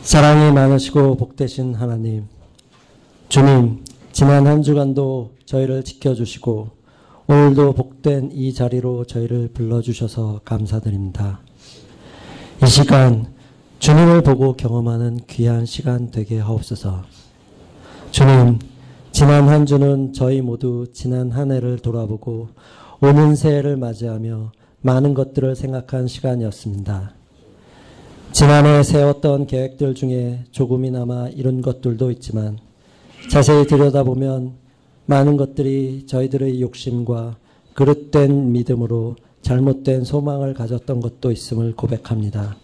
사랑이 많으시고 복되신 하나님, 주님, 지난 한 주간도 저희를 지켜주시고 오늘도 복된 이 자리로 저희를 불러주셔서 감사드립니다. 이 시간 주님을 보고 경험하는 귀한 시간 되게 하옵소서. 주님, 지난 한 주는 저희 모두 지난 한 해를 돌아보고 오는 새해를 맞이하며 많은 것들을 생각한 시간이었습니다. 지난해 세웠던 계획들 중에 조금이나마 이룬 것들도 있지만 자세히 들여다보면 많은 것들이 저희들의 욕심과 그릇된 믿음으로 잘못된 소망을 가졌던 것도 있음을 고백합니다.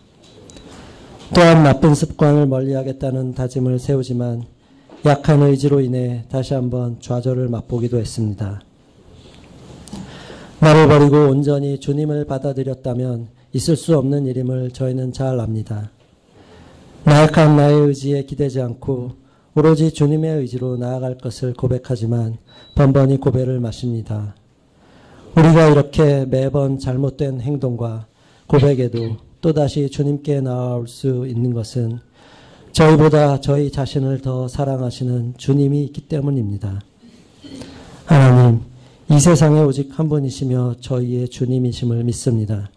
또한 나쁜 습관을 멀리하겠다는 다짐을 세우지만 약한 의지로 인해 다시 한번 좌절을 맛보기도 했습니다. 나를 버리고 온전히 주님을 받아들였다면 있을 수 없는 일임을 저희는 잘 압니다. 나약한 나의 의지에 기대지 않고 오로지 주님의 의지로 나아갈 것을 고백하지만 번번이 고배를 마십니다. 우리가 이렇게 매번 잘못된 행동과 고백에도 또다시 주님께 나아올 수 있는 것은 저희보다 저희 자신을 더 사랑하시는 주님이 있기 때문입니다. 하나님, 이 세상에 오직 한 분이시며 저희의 주님이심을 믿습니다.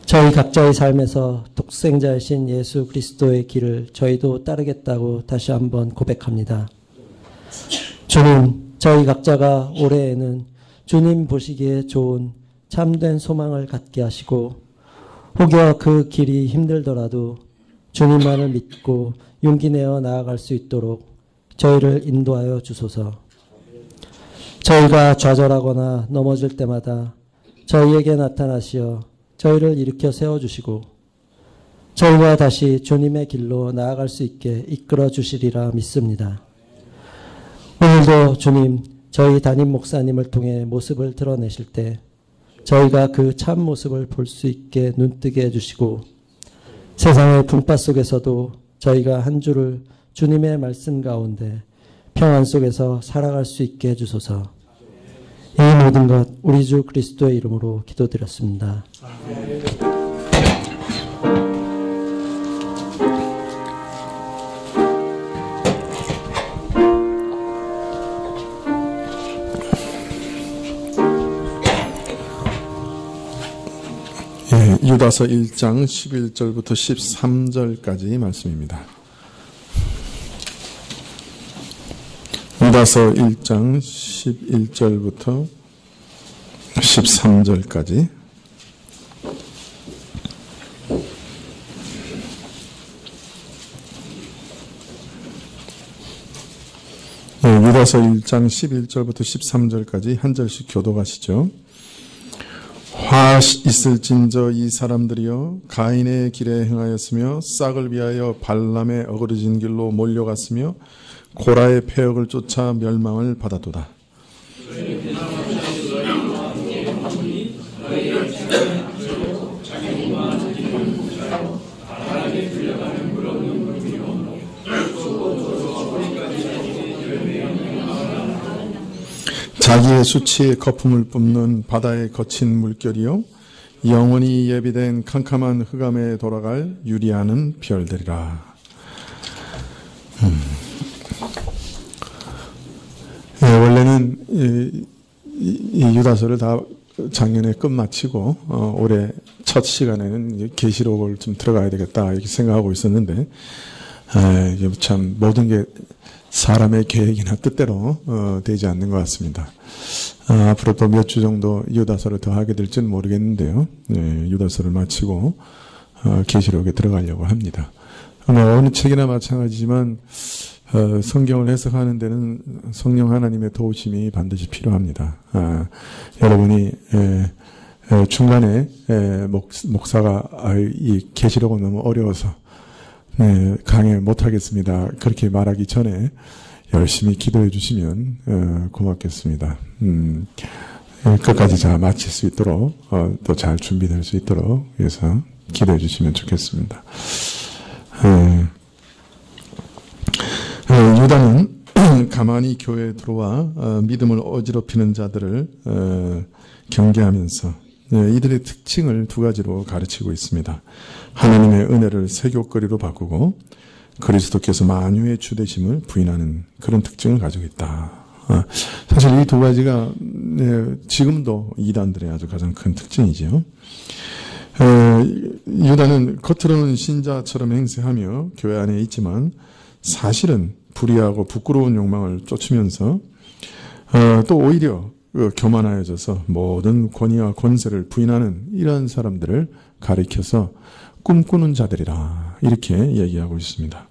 저희 각자의 삶에서 독생자이신 예수 그리스도의 길을 저희도 따르겠다고 다시 한번 고백합니다. 주님, 저희 각자가 올해에는 주님 보시기에 좋은 참된 소망을 갖게 하시고 혹여 그 길이 힘들더라도 주님만을 믿고 용기 내어 나아갈 수 있도록 저희를 인도하여 주소서. 저희가 좌절하거나 넘어질 때마다 저희에게 나타나시어 저희를 일으켜 세워주시고 저희가 다시 주님의 길로 나아갈 수 있게 이끌어 주시리라 믿습니다. 오늘도 주님, 저희 담임 목사님을 통해 모습을 드러내실 때 저희가 그 참 모습을 볼 수 있게 눈뜨게 해주시고 세상의 풍파 속에서도 저희가 한 주를 주님의 말씀 가운데 평안 속에서 살아갈 수 있게 해주소서. 이 모든 것 우리 주 그리스도의 이름으로 기도드렸습니다. 유다서 1장 11절부터 13절까지 말씀입니다. 유다서 1장 11절부터 13절까지 유다서 1장 11절부터 13절까지 한 절씩 교독하시죠. 화 있을진저 이 사람들이여 가인의 길에 행하였으며 싹을 위하여 발람의 어그러진 길로 몰려갔으며 고라의 폐역을 쫓아 멸망을 받았도다. 자기의 수치에 거품을 뿜는 바다의 거친 물결이요 영원히 예비된 캄캄한 흑암에 돌아갈 유리하는 별들이라. 원래는 이 유다서를 다 작년에 끝마치고 올해 첫 시간에는 계시록을 좀 들어가야 되겠다 이렇게 생각하고 있었는데 참 모든 게 사람의 계획이나 뜻대로 되지 않는 것 같습니다. 앞으로 또 몇 주 정도 유다서를 더 하게 될지는 모르겠는데요. 유다서를 마치고 계시록에 들어가려고 합니다. 어느 책이나 마찬가지지만 성경을 해석하는 데는 성령 하나님의 도우심이 반드시 필요합니다. 여러분이 중간에 목사가 이 계시록은 너무 어려워서 강해 못하겠습니다. 그렇게 말하기 전에 열심히 기도해 주시면 고맙겠습니다. 끝까지 잘 마칠 수 있도록 또 잘 준비될 수 있도록 위해서 기도해 주시면 좋겠습니다. 유다는 가만히 교회에 들어와 믿음을 어지럽히는 자들을 경계하면서 이들의 특징을 두 가지로 가르치고 있습니다. 하나님의 은혜를 세교거리로 바꾸고 그리스도께서 만유의 주되심을 부인하는 그런 특징을 가지고 있다. 사실 이 두 가지가 지금도 이단들의 아주 가장 큰 특징이지요. 유다는 겉으로는 신자처럼 행세하며 교회 안에 있지만 사실은 불의하고 부끄러운 욕망을 쫓으면서 또 오히려 교만하여져서 모든 권위와 권세를 부인하는 이런 사람들을 가리켜서 꿈꾸는 자들이라 이렇게 얘기하고 있습니다.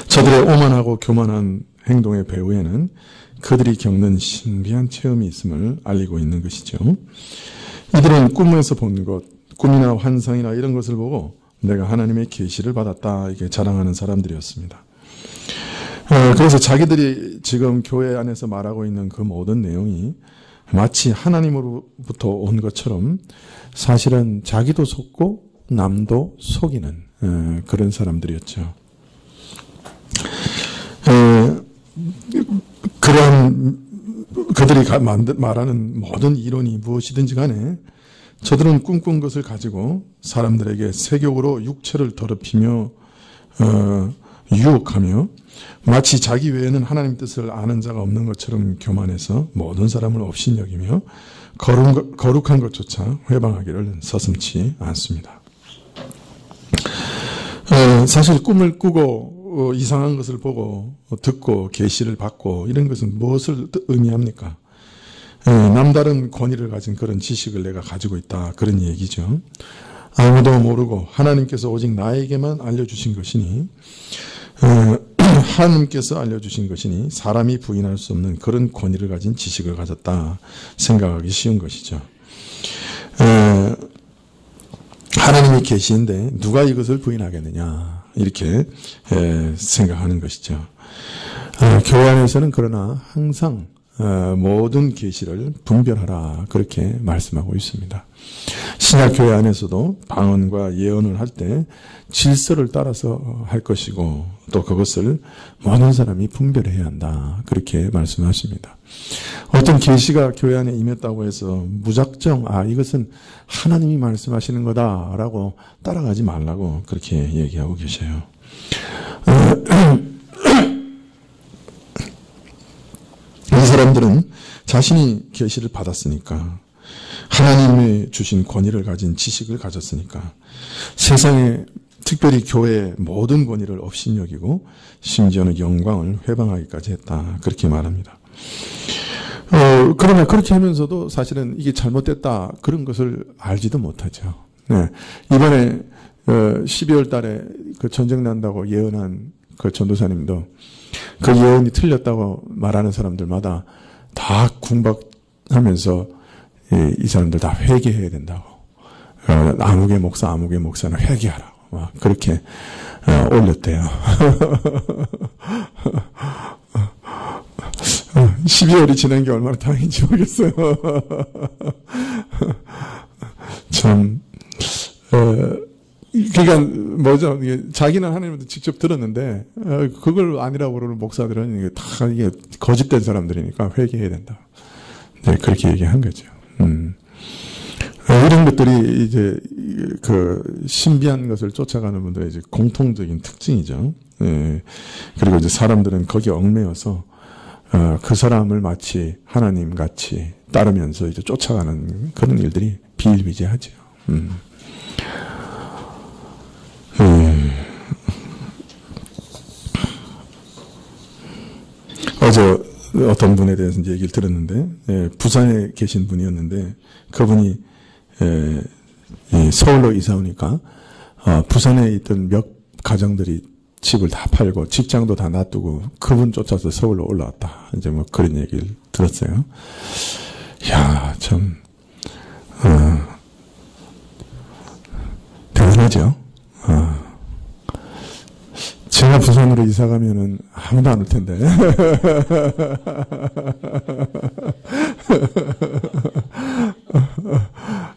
저들의 오만하고 교만한 행동의 배후에는 그들이 겪는 신비한 체험이 있음을 알리고 있는 것이죠. 이들은 꿈에서 본 것, 꿈이나 환상이나 이런 것을 보고 내가 하나님의 계시를 받았다 이렇게 자랑하는 사람들이었습니다. 그래서 자기들이 지금 교회 안에서 말하고 있는 그 모든 내용이 마치 하나님으로부터 온 것처럼 사실은 자기도 속고 남도 속이는 그런 사람들이었죠. 그런 그들이 말하는 모든 이론이 무엇이든지 간에 저들은 꿈꾼 것을 가지고 사람들에게 세욕으로 육체를 더럽히며 유혹하며 마치 자기 외에는 하나님 뜻을 아는 자가 없는 것처럼 교만해서 모든 사람을 업신여기며 거룩한 것조차 회방하기를 서슴지 않습니다. 사실 꿈을 꾸고 이상한 것을 보고 듣고 계시를 받고 이런 것은 무엇을 의미합니까? 남다른 권위를 가진 그런 지식을 내가 가지고 있다 그런 얘기죠. 아무도 모르고 하나님께서 오직 나에게만 알려주신 것이니 하나님께서 알려주신 것이니 사람이 부인할 수 없는 그런 권위를 가진 지식을 가졌다 생각하기 쉬운 것이죠. 하나님이 계시인데 누가 이것을 부인하겠느냐 이렇게 생각하는 것이죠. 교회 안에서는 그러나 항상 모든 계시를 분별하라 그렇게 말씀하고 있습니다. 신약교회 안에서도 방언과 예언을 할 때 질서를 따라서 할 것이고 또 그것을 모든 사람이 분별해야 한다 그렇게 말씀하십니다. 어떤 계시가 교회 안에 임했다고 해서 무작정 이것은 하나님이 말씀하시는 거다라고 따라가지 말라고 그렇게 얘기하고 계셔요. 이 사람들은 자신이 계시를 받았으니까 하나님의 주신 권위를 가진 지식을 가졌으니까 세상에 특별히 교회의 모든 권위를 업신여기고 심지어는 영광을 회방하기까지 했다 그렇게 말합니다. 그러나 그렇게 하면서도 사실은 이게 잘못됐다 그런 것을 알지도 못하죠. 네. 이번에 12월 달에 그 전쟁 난다고 예언한 그 전도사님도 그 예언이 틀렸다고 말하는 사람들마다 다 궁박하면서 이 사람들 다 회개해야 된다고. 아무개 목사는 회개하라고. 막 그렇게 올렸대요. 12월이 지난 게 얼마나 다행인지 모르겠어요. 참, 그러니까 뭐죠? 자기는 하나님한테 직접 들었는데 그걸 아니라고 그러는 목사들은 이게 다 이게 거짓된 사람들이니까 회개해야 된다. 네, 그렇게 얘기한 거죠. 이런 것들이 이제 그 신비한 것을 쫓아가는 분들의 이제 공통적인 특징이죠. 네. 그리고 이제 사람들은 거기에 얽매여서 그 사람을 마치 하나님 같이 따르면서 이제 쫓아가는 그런 일들이 비일비재하죠. 어제 어떤 분에 대해서 이제 얘기를 들었는데, 부산에 계신 분이었는데, 그분이, 서울로 이사 오니까, 부산에 있던 몇 가정들이 집을 다 팔고, 직장도 다 놔두고, 그분 쫓아서 서울로 올라왔다. 이제 뭐 그런 얘기를 들었어요. 야, 참, 대단하죠? 제가 부산으로 이사 가면은 아무도 안 올 텐데.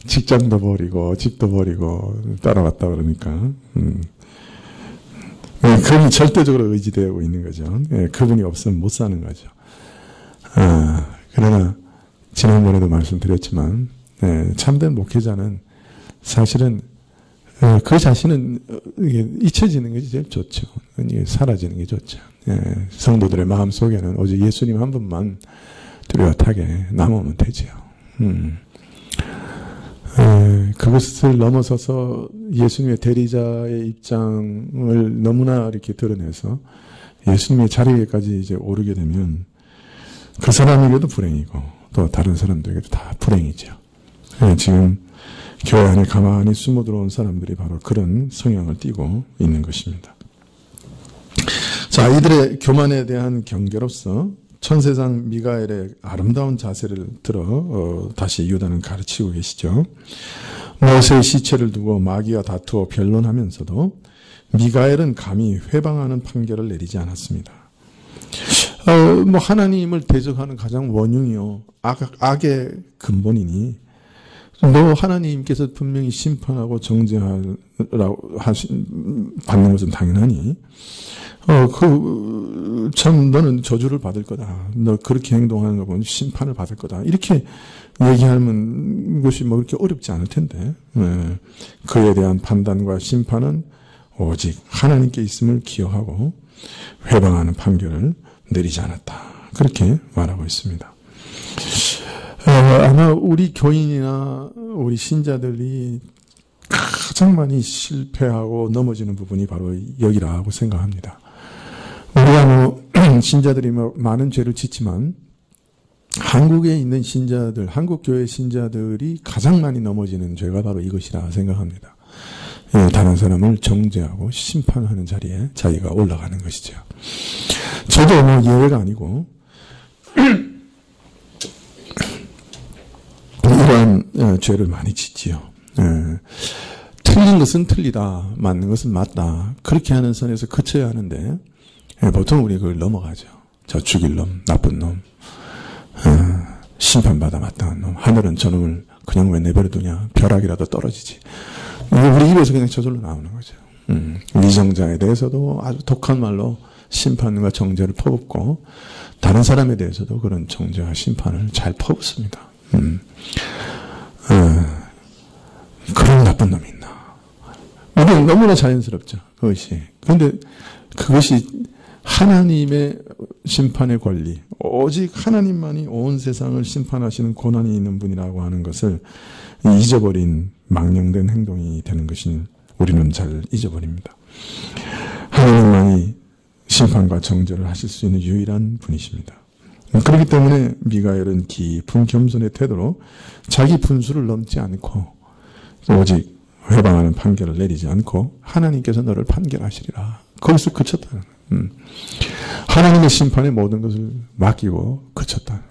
직장도 버리고, 집도 버리고, 따라왔다 그러니까. 그분이 절대적으로 의지되고 있는 거죠. 그분이 없으면 못 사는 거죠. 그러나, 지난번에도 말씀드렸지만, 참된 목회자는 사실은 그 자신은 이게 잊혀지는 것이 제일 좋죠. 이게 사라지는 게 좋죠. 성도들의 마음 속에는 오직 예수님 한 분만 뚜렷하게 남으면 되지요. 그것을 넘어서서 예수님의 대리자의 입장을 너무나 이렇게 드러내서 예수님의 자리에까지 이제 오르게 되면 그 사람에게도 불행이고 또 다른 사람들에게도 다 불행이죠. 지금 교회 안에 가만히 숨어 들어온 사람들이 바로 그런 성향을 띠고 있는 것입니다. 자, 이들의 교만에 대한 경계로서 천세상 미가엘의 아름다운 자세를 들어 다시 유다는 가르치고 계시죠. 모세의 시체를 두고 마귀와 다투어 변론하면서도 미가엘은 감히 회방하는 판결을 내리지 않았습니다. 하나님을 대적하는 가장 원흉이요 악의 근본이니 너 하나님께서 분명히 심판하고 정죄하라고 받는 것은 당연하니 너는 저주를 받을 거다. 너 그렇게 행동하는 거 보면 심판을 받을 거다. 이렇게 얘기하는 것이 그렇게 어렵지 않을 텐데, 그에 대한 판단과 심판은 오직 하나님께 있음을 기억하고 회방하는 판결을 내리지 않았다. 그렇게 말하고 있습니다. 아마 우리 교인이나 우리 신자들이 가장 많이 실패하고 넘어지는 부분이 바로 여기라고 생각합니다. 우리가 신자들이 많은 죄를 짓지만 한국에 있는 신자들, 한국 교회 신자들이 가장 많이 넘어지는 죄가 바로 이것이라 생각합니다. 다른 사람을 정죄하고 심판하는 자리에 자기가 올라가는 것이죠. 저도 예외가 아니고 이러한 죄를 많이 짓지요. 틀린 것은 틀리다, 맞는 것은 맞다. 그렇게 하는 선에서 그쳐야 하는데 보통 우리 그걸 넘어가죠. 저 죽일 놈, 나쁜 놈, 심판받아 마땅한 놈, 하늘은 저놈을 그냥 왜 내버려두냐, 벼락이라도 떨어지지. 우리 입에서 그냥 저절로 나오는 거죠. 위정자에 대해서도 아주 독한 말로 심판과 정죄를 퍼붓고 다른 사람에 대해서도 그런 정죄와 심판을 잘 퍼붓습니다. 그런 나쁜 놈이 있나. 우리는 너무나 자연스럽죠. 그것이. 그런데 그것이 하나님의 심판의 권리, 오직 하나님만이 온 세상을 심판하시는 권한이 있는 분이라고 하는 것을 잊어버린 망령된 행동이 되는 것은 우리는 잘 잊어버립니다. 하나님만이 심판과 정죄를 하실 수 있는 유일한 분이십니다. 그렇기 때문에 미가엘은 깊은 겸손의 태도로 자기 분수를 넘지 않고 오직 회방하는 판결을 내리지 않고 하나님께서 너를 판결하시리라. 거기서 그쳤다는 거예요. 하나님의 심판에 모든 것을 맡기고 그쳤다.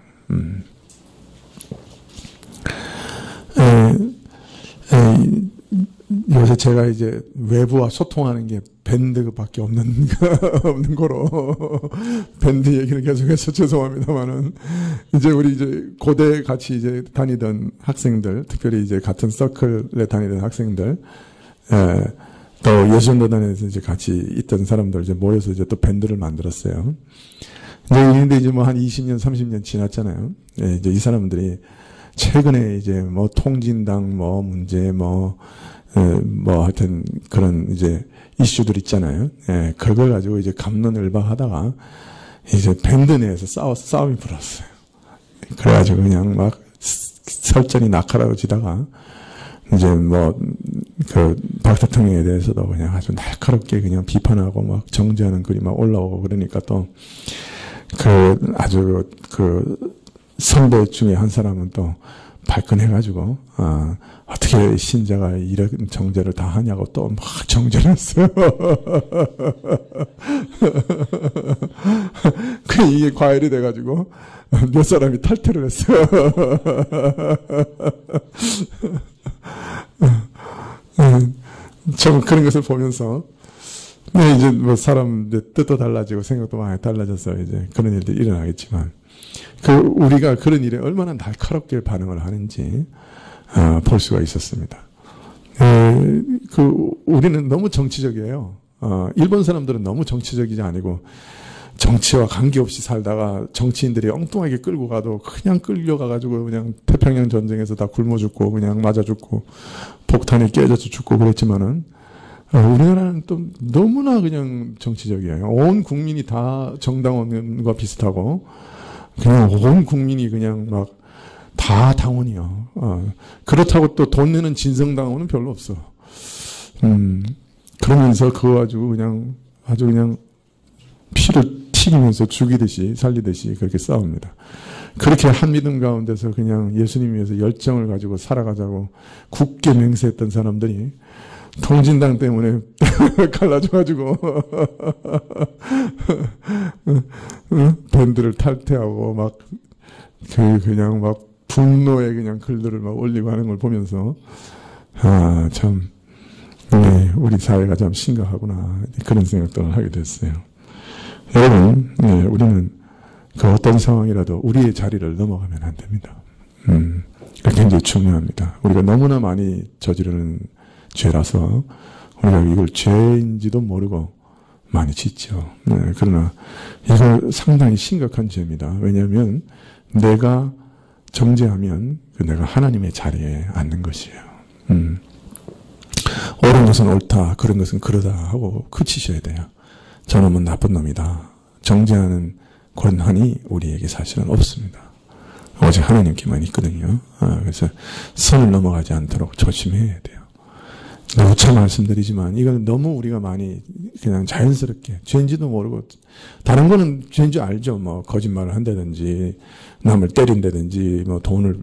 요새 제가 이제 외부와 소통하는 게 밴드밖에 없는 거로 밴드 얘기를 계속해서 죄송합니다만은 이제 우리 고대 같이 이제 다니던 학생들, 특별히 이제 같은 서클에 다니던 학생들, 또 예술노단에서 이제 같이 있던 사람들 이제 모여서 이제 또 밴드를 만들었어요. 근데 이제 한 20년, 30년 지났잖아요. 이제 이 사람들이 최근에 이제 통진당 문제 하여튼 그런 이제 이슈들 있잖아요. 그걸 가지고 이제 갑론을박하다가 이제 밴드 내에서 싸움이 불었어요. 그래가지고 그냥 막 설전이 낙하라지다가 이제 그 박 대통령에 대해서도 그냥 아주 날카롭게 그냥 비판하고 막 정죄하는 글이 막 올라오고 그러니까 또 아주 선배 중에 한 사람은 또 발끈해가지고, 어떻게 신자가 이런 정죄를 다 하냐고 또 막 정죄를 했어요. 이게 과열이 돼가지고 몇 사람이 탈퇴를 했어요. 좀 그런 것을 보면서, 이제 사람 뜻도 달라지고 생각도 많이 달라져서 이제 그런 일들이 일어나겠지만, 우리가 그런 일에 얼마나 날카롭게 반응을 하는지, 볼 수가 있었습니다. 우리는 너무 정치적이에요. 일본 사람들은 너무 정치적이지 아니고, 정치와 관계없이 살다가 정치인들이 엉뚱하게 끌고 가도 그냥 끌려가가지고 그냥 태평양 전쟁에서 다 굶어 죽고 그냥 맞아 죽고 폭탄에 깨져서 죽고 그랬지만은 우리나라는 또 너무나 그냥 정치적이에요. 온 국민이 다 정당원과 비슷하고 그냥 온 국민이 그냥 막 다 당원이요. 그렇다고 또 돈 내는 진성당원은 별로 없어. 그러면서 그거 가지고 그냥 아주 그냥 피를 튀기면서 죽이듯이 살리듯이 그렇게 싸웁니다. 그렇게 한 믿음 가운데서 그냥 예수님 위해서 열정을 가지고 살아가자고 굳게 맹세했던 사람들이 통진당 때문에 갈라져가지고 밴드를 탈퇴하고 막 그냥 막 분노의 그냥 글들을 막 올리고 하는 걸 보면서 참 우리 사회가 참 심각하구나 그런 생각들을 하게 됐어요. 여러분, 우리는 그 어떤 상황이라도 우리의 자리를 넘어가면 안 됩니다. 그게 굉장히 중요합니다. 우리가 너무나 많이 저지르는 죄라서 우리가 이걸 죄인지도 모르고 많이 짓죠. 그러나 이거 상당히 심각한 죄입니다. 왜냐하면 내가 정죄하면 내가 하나님의 자리에 앉는 것이에요. 옳은 것은 옳다, 그런 것은 그러다 하고 그치셔야 돼요. 저놈은 나쁜 놈이다. 정죄하는 권한이 우리에게 사실은 없습니다. 오직 하나님께만 있거든요. 그래서 선을 넘어가지 않도록 조심해야 돼요. 누차 말씀드리지만 이건 너무 우리가 많이 그냥 자연스럽게 죄인지도 모르고 다른 거는 죄인 줄 알죠. 뭐 거짓말을 한다든지 남을 때린다든지 뭐 돈을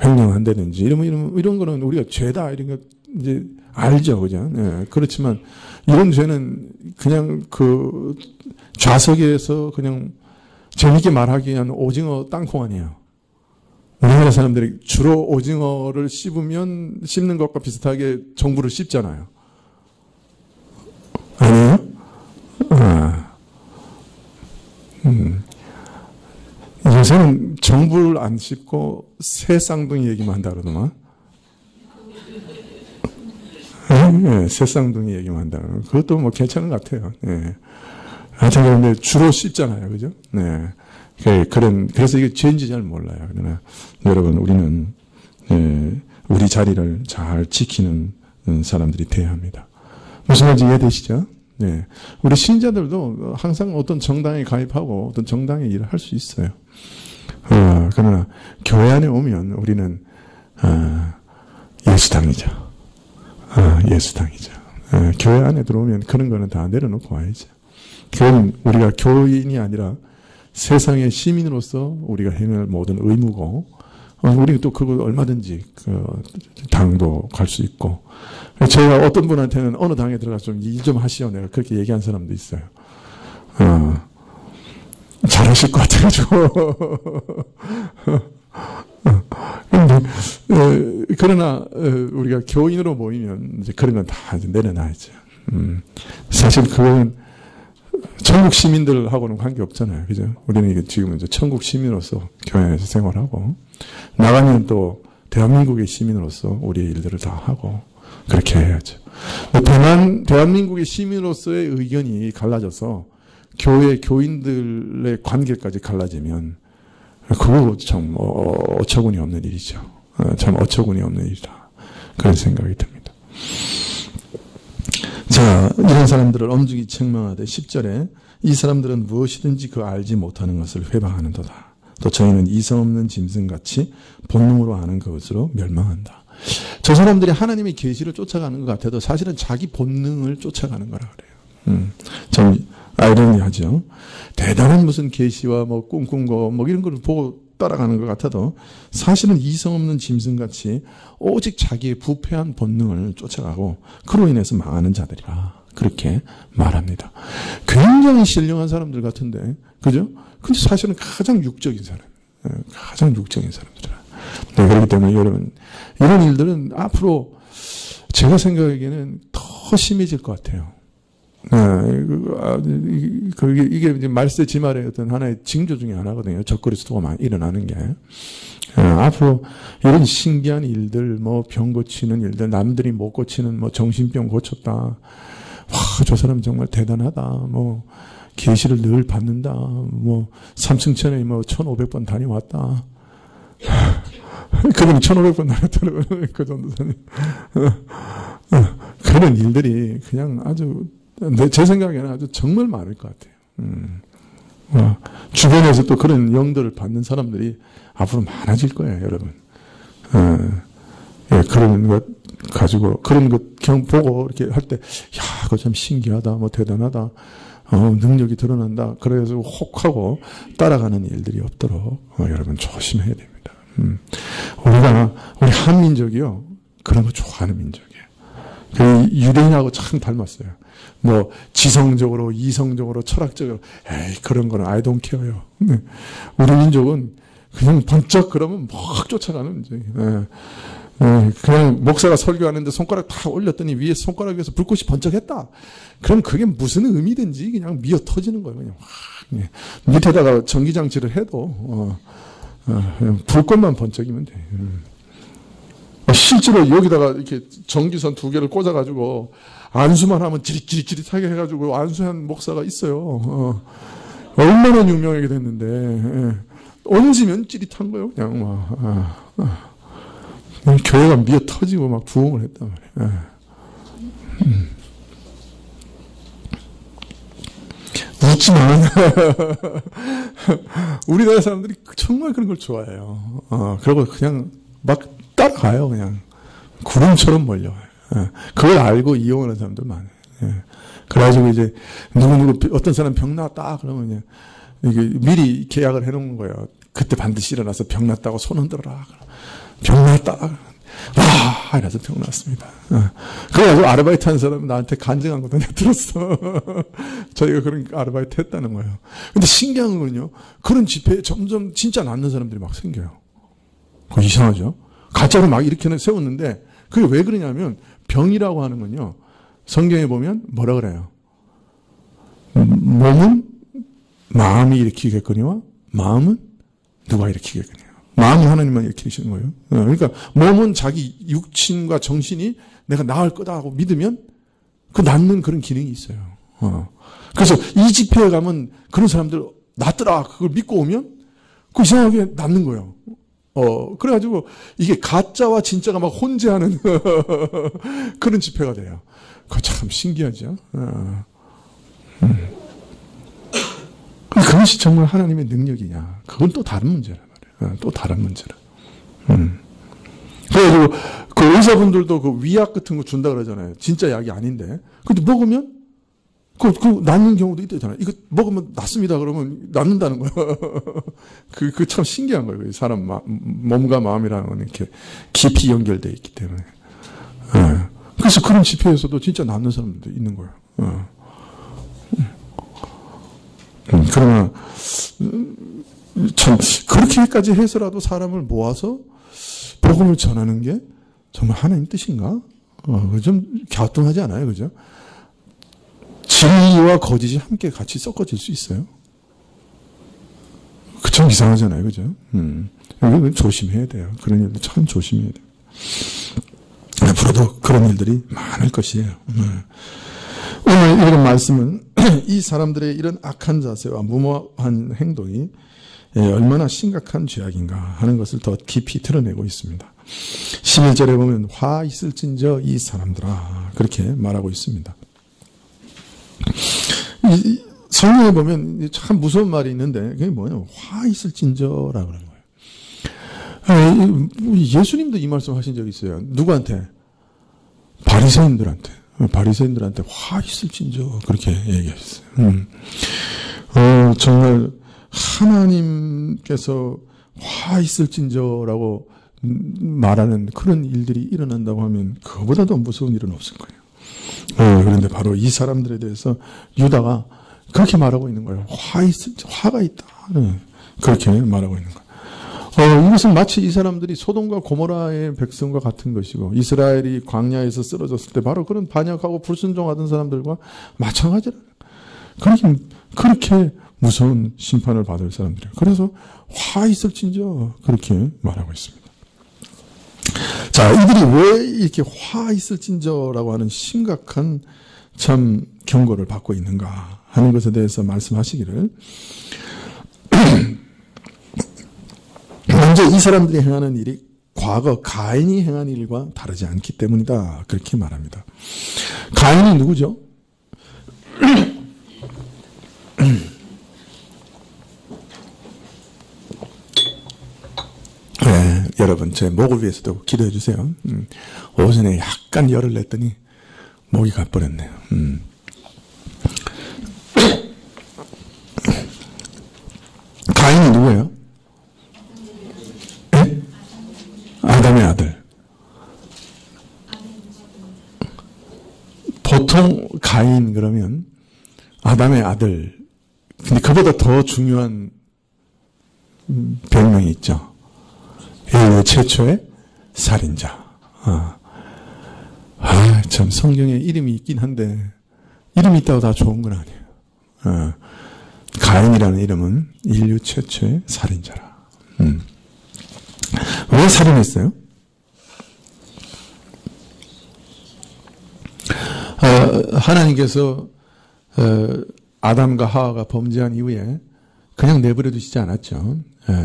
횡령한다든지 이런 거는 우리가 죄다 이런 거 이제 알죠. 그죠? 예, 그렇지만 이런 죄는 그냥 그 좌석에서 그냥 재밌게 말하기 위한 오징어 땅콩 아니에요. 우리나라 사람들이 주로 오징어를 씹으면 씹는 것과 비슷하게 정부를 씹잖아요. 아니에요? 요새는 정부를 안 씹고 새 쌍둥이 얘기만 한다 그러더만. 네, 새 쌍둥이 얘기만 한다. 그것도 뭐 괜찮은 것 같아요. 네. 하여튼 그런데 주로 씹잖아요. 그죠? 네. 그래서 이게 죄인지 잘 몰라요. 그러나 여러분, 우리는, 우리 자리를 잘 지키는 사람들이 돼야 합니다. 무슨 말인지 이해되시죠? 네. 우리 신자들도 항상 어떤 정당에 가입하고 어떤 정당에 일을 할 수 있어요. 그러나 교회 안에 오면 우리는, 예수당이죠. 예수당이죠. 교회 안에 들어오면 그런 거는 다 내려놓고 와야죠. 교회는 우리가 교인이 아니라 세상의 시민으로서 우리가 행할 모든 의무고, 우리가 또 그걸 얼마든지 당도 갈 수 있고, 제가 어떤 분한테는 어느 당에 들어가서 좀 일 좀 하시오. 내가 그렇게 얘기한 사람도 있어요. 잘하실 것 같아가지고. 그러나, 우리가 교인으로 모이면, 이제 그러면 다 이제 내려놔야죠. 사실 그거는 천국 시민들하고는 관계없잖아요. 그죠? 우리는 지금 이제 천국 시민으로서 교회 안에서 생활하고, 나가면 또 대한민국의 시민으로서 우리의 일들을 다 하고, 그렇게 해야죠. 대한민국의 시민으로서의 의견이 갈라져서 교회 교인들의 관계까지 갈라지면, 그거 참 어처구니 없는 일이죠. 참 어처구니 없는 일이다. 그런 생각이 듭니다. 자, 이런 사람들을 엄중히 책망하되 10절에 이 사람들은 무엇이든지 그 알지 못하는 것을 회방하는도다. 또 저희는 이성 없는 짐승같이 본능으로 아는 것으로 멸망한다. 저 사람들이 하나님의 계시를 쫓아가는 것 같아도 사실은 자기 본능을 쫓아가는 거라 그래요. 참 아이러니하죠. 대단한 무슨 계시와 뭐 꿈꾼 거 뭐 이런 걸 보고 따라가는 것 같아도 사실은 이성 없는 짐승같이 오직 자기의 부패한 본능을 쫓아가고 그로 인해서 망하는 자들이라 그렇게 말합니다. 굉장히 신령한 사람들 같은데, 그죠? 근데 사실은 가장 육적인 사람, 가장 육적인 사람들이라. 네, 그렇기 때문에 여러분, 이런 일들은 앞으로 제가 생각하기에는 더 심해질 것 같아요. 이게 이제 말세 지말의 어떤 하나의 징조 중에 하나거든요. 적그리스도가 많이 일어나는 게. 앞으로 이런 신기한 일들, 뭐 병 고치는 일들, 남들이 못 고치는 뭐 정신병 고쳤다. 와, 저 사람 정말 대단하다. 뭐 계시를 늘 받는다. 뭐 3층 천에 뭐 1,500번 다녀왔다. 그분이 1,500번 다녔더라고요. 그 정도 다니. 그런 일들이 그냥 아주 제 생각에는 아주 정말 많을 것 같아요. 주변에서 또 그런 영들을 받는 사람들이 앞으로 많아질 거예요, 여러분. 예, 그런 것 가지고 그런 것 보고 이렇게 할 때, 야, 그거 참 신기하다, 뭐 대단하다, 능력이 드러난다. 그래서 혹하고 따라가는 일들이 없도록 여러분 조심해야 됩니다. 우리 한민족이요, 그런 거 좋아하는 민족이에요. 그 유대인하고 참 닮았어요. 뭐 지성적으로, 이성적으로, 철학적으로, 에이, 그런 거는 I don't care요. 우리 민족은 그냥 번쩍 그러면 막 쫓아가는 민족이에요. 그냥 목사가 설교하는데 손가락 다 올렸더니 위에 손가락 위에서 불꽃이 번쩍했다. 그럼 그게 무슨 의미든지 그냥 미어 터지는 거예요. 그냥 확. 밑에다가 전기장치를 해도 그냥 불꽃만 번쩍이면 돼. 실제로 여기다가 이렇게 전기선 2개를 꽂아가지고 안수만 하면 지릿지릿하게 해가지고 안수한 목사가 있어요. 얼마나 유명하게 됐는데 얹으면 찌릿한 거예요. 그냥 막 교회가 미어 터지고 막 부흥을 했단 말이에요. 웃지만 우리나라 사람들이 정말 그런 걸 좋아해요. 그리고 그냥 막 따라가요. 그냥 구름처럼 몰려와요. 그걸 알고 이용하는 사람들 많아요. 그래가지고 이제 누구 어떤 사람 병 났다 그러면 그냥 이게 미리 계약을 해놓은 거예요. 그때 반드시 일어나서 병 났다고 손 흔들어라. 병 났다. 와, 이래서 병 났습니다. 그래가지고 아르바이트 하는 사람은 나한테 간증한 거 내가 들었어. 저희가 그런 아르바이트 했다는 거예요. 근데 신기한 건요, 그런 집회에 점점 진짜 낫는 사람들이 막 생겨요. 그거 이상하죠? 가짜로 막 이렇게 세웠는데, 그게 왜 그러냐면, 병이라고 하는 건요, 성경에 보면 뭐라 그래요? 몸은 마음이 일으키겠거니와 마음은 누가 일으키겠거니와. 마음이 하나님만 일으키시는 거예요. 그러니까 몸은 자기 육신과 정신이 내가 나을 거다 하고 믿으면 그 낫는 그런 기능이 있어요. 그래서 이 집회에 가면 그런 사람들 낫더라 그걸 믿고 오면 그 이상하게 낫는 거예요. 그래가지고 이게 가짜와 진짜가 막 혼재하는 그런 집회가 돼요. 그거 참 신기하죠. 그것이 정말 하나님의 능력이냐? 그건 또 다른 문제란 말이에요. 또 다른 문제라. 그래가지고 그 의사분들도 그 위약 같은 거 준다 그러잖아요. 진짜 약이 아닌데. 근데 먹으면 그 낫는 경우도 있다잖아요. 이거 먹으면 낫습니다. 그러면 낫는다는 거예요. 그 참 신기한 거예요. 사람 몸과 마음이라는 건 이렇게 깊이 연결되어 있기 때문에. 그래서 그런 집회에서도 진짜 낫는 사람들도 있는 거예요. 그러나 참 그렇게까지 해서라도 사람을 모아서 복음을 전하는 게 정말 하나님 뜻인가? 좀 갸우뚱하지 않아요, 그죠? 진리와 거짓이 함께 같이 섞어질 수 있어요. 그 참 이상하잖아요, 그죠? 이건 조심해야 돼요. 그런 일도 참 조심해야 돼요. 앞으로도 그런 일들이 많을 것이에요. 오늘 읽은 말씀은 이 사람들의 이런 악한 자세와 무모한 행동이 얼마나 심각한 죄악인가 하는 것을 더 깊이 드러내고 있습니다. 11절에 보면 화 있을진저 이 사람들아 그렇게 말하고 있습니다. 성경에 보면 참 무서운 말이 있는데 그게 뭐냐면 화 있을진저라고 그러는 거예요. 예수님도 이 말씀 하신 적이 있어요. 누구한테? 바리새인들한테 화 있을진저 그렇게 얘기했어요. 정말 하나님께서 화 있을진저라고 말하는 그런 일들이 일어난다고 하면 그보다도 무서운 일은 없을 거예요. 그런데 바로 이 사람들에 대해서 유다가 그렇게 말하고 있는 거예요. 화가 있다. 그렇게 말하고 있는 거예요. 이것은 마치 이 사람들이 소돔과 고모라의 백성과 같은 것이고 이스라엘이 광야에서 쓰러졌을 때 바로 그런 반역하고 불순종하던 사람들과 마찬가지라는 그렇게 무서운 심판을 받을 사람들이에요. 그래서 화 있을진저 그렇게 말하고 있습니다. 자, 이들이 왜 이렇게 화 있을진저라고 하는 심각한 참 경고를 받고 있는가 하는 것에 대해서 말씀하시기를 먼저 이 사람들이 행하는 일이 과거 가인이 행한 일과 다르지 않기 때문이다. 그렇게 말합니다. 가인이 누구죠? 네, 여러분 제 목을 위해서도 기도해 주세요. 오전에 약간 열을 냈더니 목이 가버렸네요. 가인이 누구예요? 네? 아담의 아들. 보통 가인 그러면 아담의 아들. 근데 그보다 더 중요한 별명이 있죠. 인류 최초의 살인자. 참 성경에 이름이 있긴 한데 이름이 있다고 다 좋은 건 아니에요. 가인이라는 이름은 인류 최초의 살인자라. 왜 살인했어요? 하나님께서 아담과 하와가 범죄한 이후에 그냥 내버려 두시지 않았죠.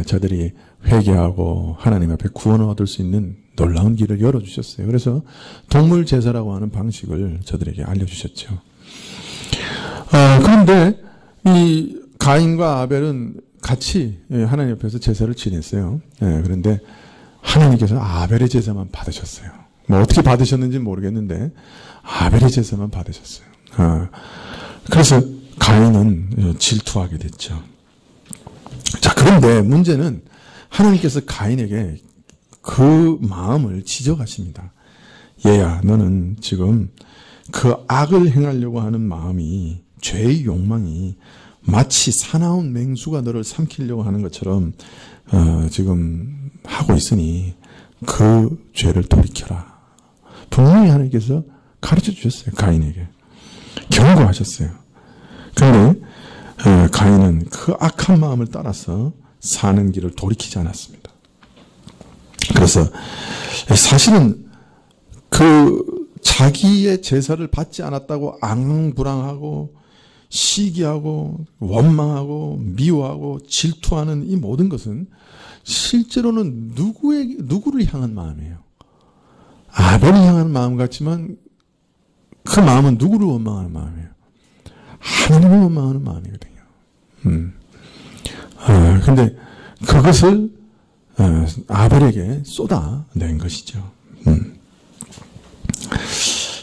저들이 회개하고 하나님 앞에 구원을 얻을 수 있는 놀라운 길을 열어주셨어요. 그래서 동물 제사라고 하는 방식을 저들에게 알려주셨죠. 그런데 이 가인과 아벨은 같이 하나님 앞에서 제사를 지냈어요. 그런데 하나님께서 아벨의 제사만 받으셨어요. 뭐 어떻게 받으셨는지 모르겠는데 아벨의 제사만 받으셨어요. 그래서 가인은 질투하게 됐죠. 자, 그런데 문제는 하나님께서 가인에게 그 마음을 지적하십니다. 얘야, 너는 지금 그 악을 행하려고 하는 마음이, 죄의 욕망이 마치 사나운 맹수가 너를 삼키려고 하는 것처럼 지금 하고 있으니 그 죄를 돌이켜라. 분명히 하나님께서 가르쳐 주셨어요. 가인에게. 경고하셨어요. 그런데 가인은 그 악한 마음을 따라서 사는 길을 돌이키지 않았습니다. 그래서 사실은 그 자기의 제사를 받지 않았다고 앙불앙하고 시기하고 원망하고 미워하고 질투하는 이 모든 것은 실제로는 누구를 향한 마음이에요? 아벨을 향한 마음 같지만 그 마음은 누구를 원망하는 마음이에요? 하나님을 원망하는 마음이거든요. 근데 그것을 아벨에게 쏟아낸 것이죠.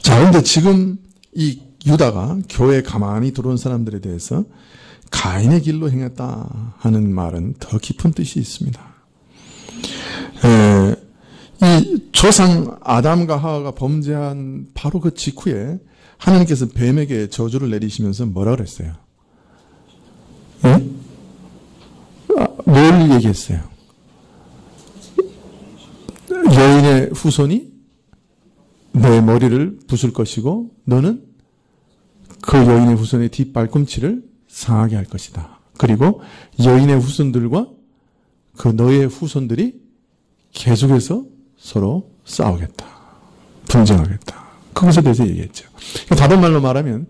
자, 그런데 지금 이 유다가 교회에 가만히 들어온 사람들에 대해서 가인의 길로 행했다 하는 말은 더 깊은 뜻이 있습니다. 이 조상 아담과 하와가 범죄한 바로 그 직후에 하나님께서 뱀에게 저주를 내리시면서 뭐라 그랬어요? 뭘 얘기했어요? 여인의 후손이 내 머리를 부술 것이고 너는 그 여인의 후손의 뒷발꿈치를 상하게 할 것이다. 그리고 여인의 후손들과 그 너의 후손들이 계속해서 서로 싸우겠다. 분쟁하겠다. 그것에 대해서 얘기했죠. 다른 말로 말하면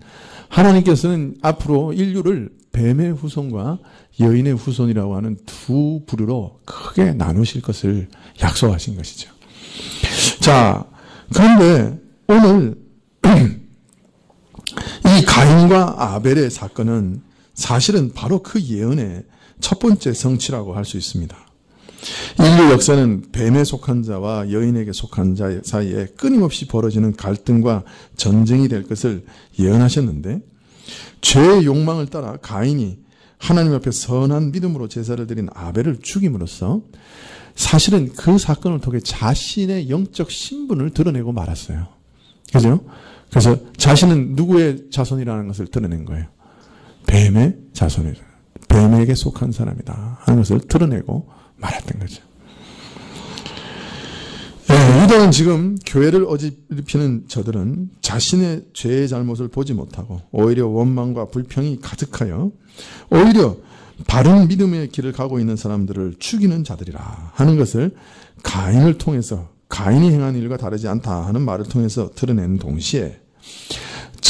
하나님께서는 앞으로 인류를 뱀의 후손과 여인의 후손이라고 하는 두 부류로 크게 나누실 것을 약속하신 것이죠. 자, 그런데 오늘 이 가인과 아벨의 사건은 사실은 바로 그 예언의 첫 번째 성취라고 할 수 있습니다. 인류 역사는 뱀에 속한 자와 여인에게 속한 자 사이에 끊임없이 벌어지는 갈등과 전쟁이 될 것을 예언하셨는데 죄의 욕망을 따라 가인이 하나님 앞에 선한 믿음으로 제사를 드린 아벨을 죽임으로써 사실은 그 사건을 통해 자신의 영적 신분을 드러내고 말았어요. 그죠? 그래서 자신은 누구의 자손이라는 것을 드러낸 거예요. 뱀의 자손이다. 뱀에게 속한 사람이다 하는 것을 드러내고 말했던 거죠. 유다는 지금 교회를 어지럽히는 저들은 자신의 죄의 잘못을 보지 못하고 오히려 원망과 불평이 가득하여 오히려 바른 믿음의 길을 가고 있는 사람들을 죽이는 자들이라 하는 것을 가인을 통해서 가인이 행한 일과 다르지 않다 하는 말을 통해서 드러내는 동시에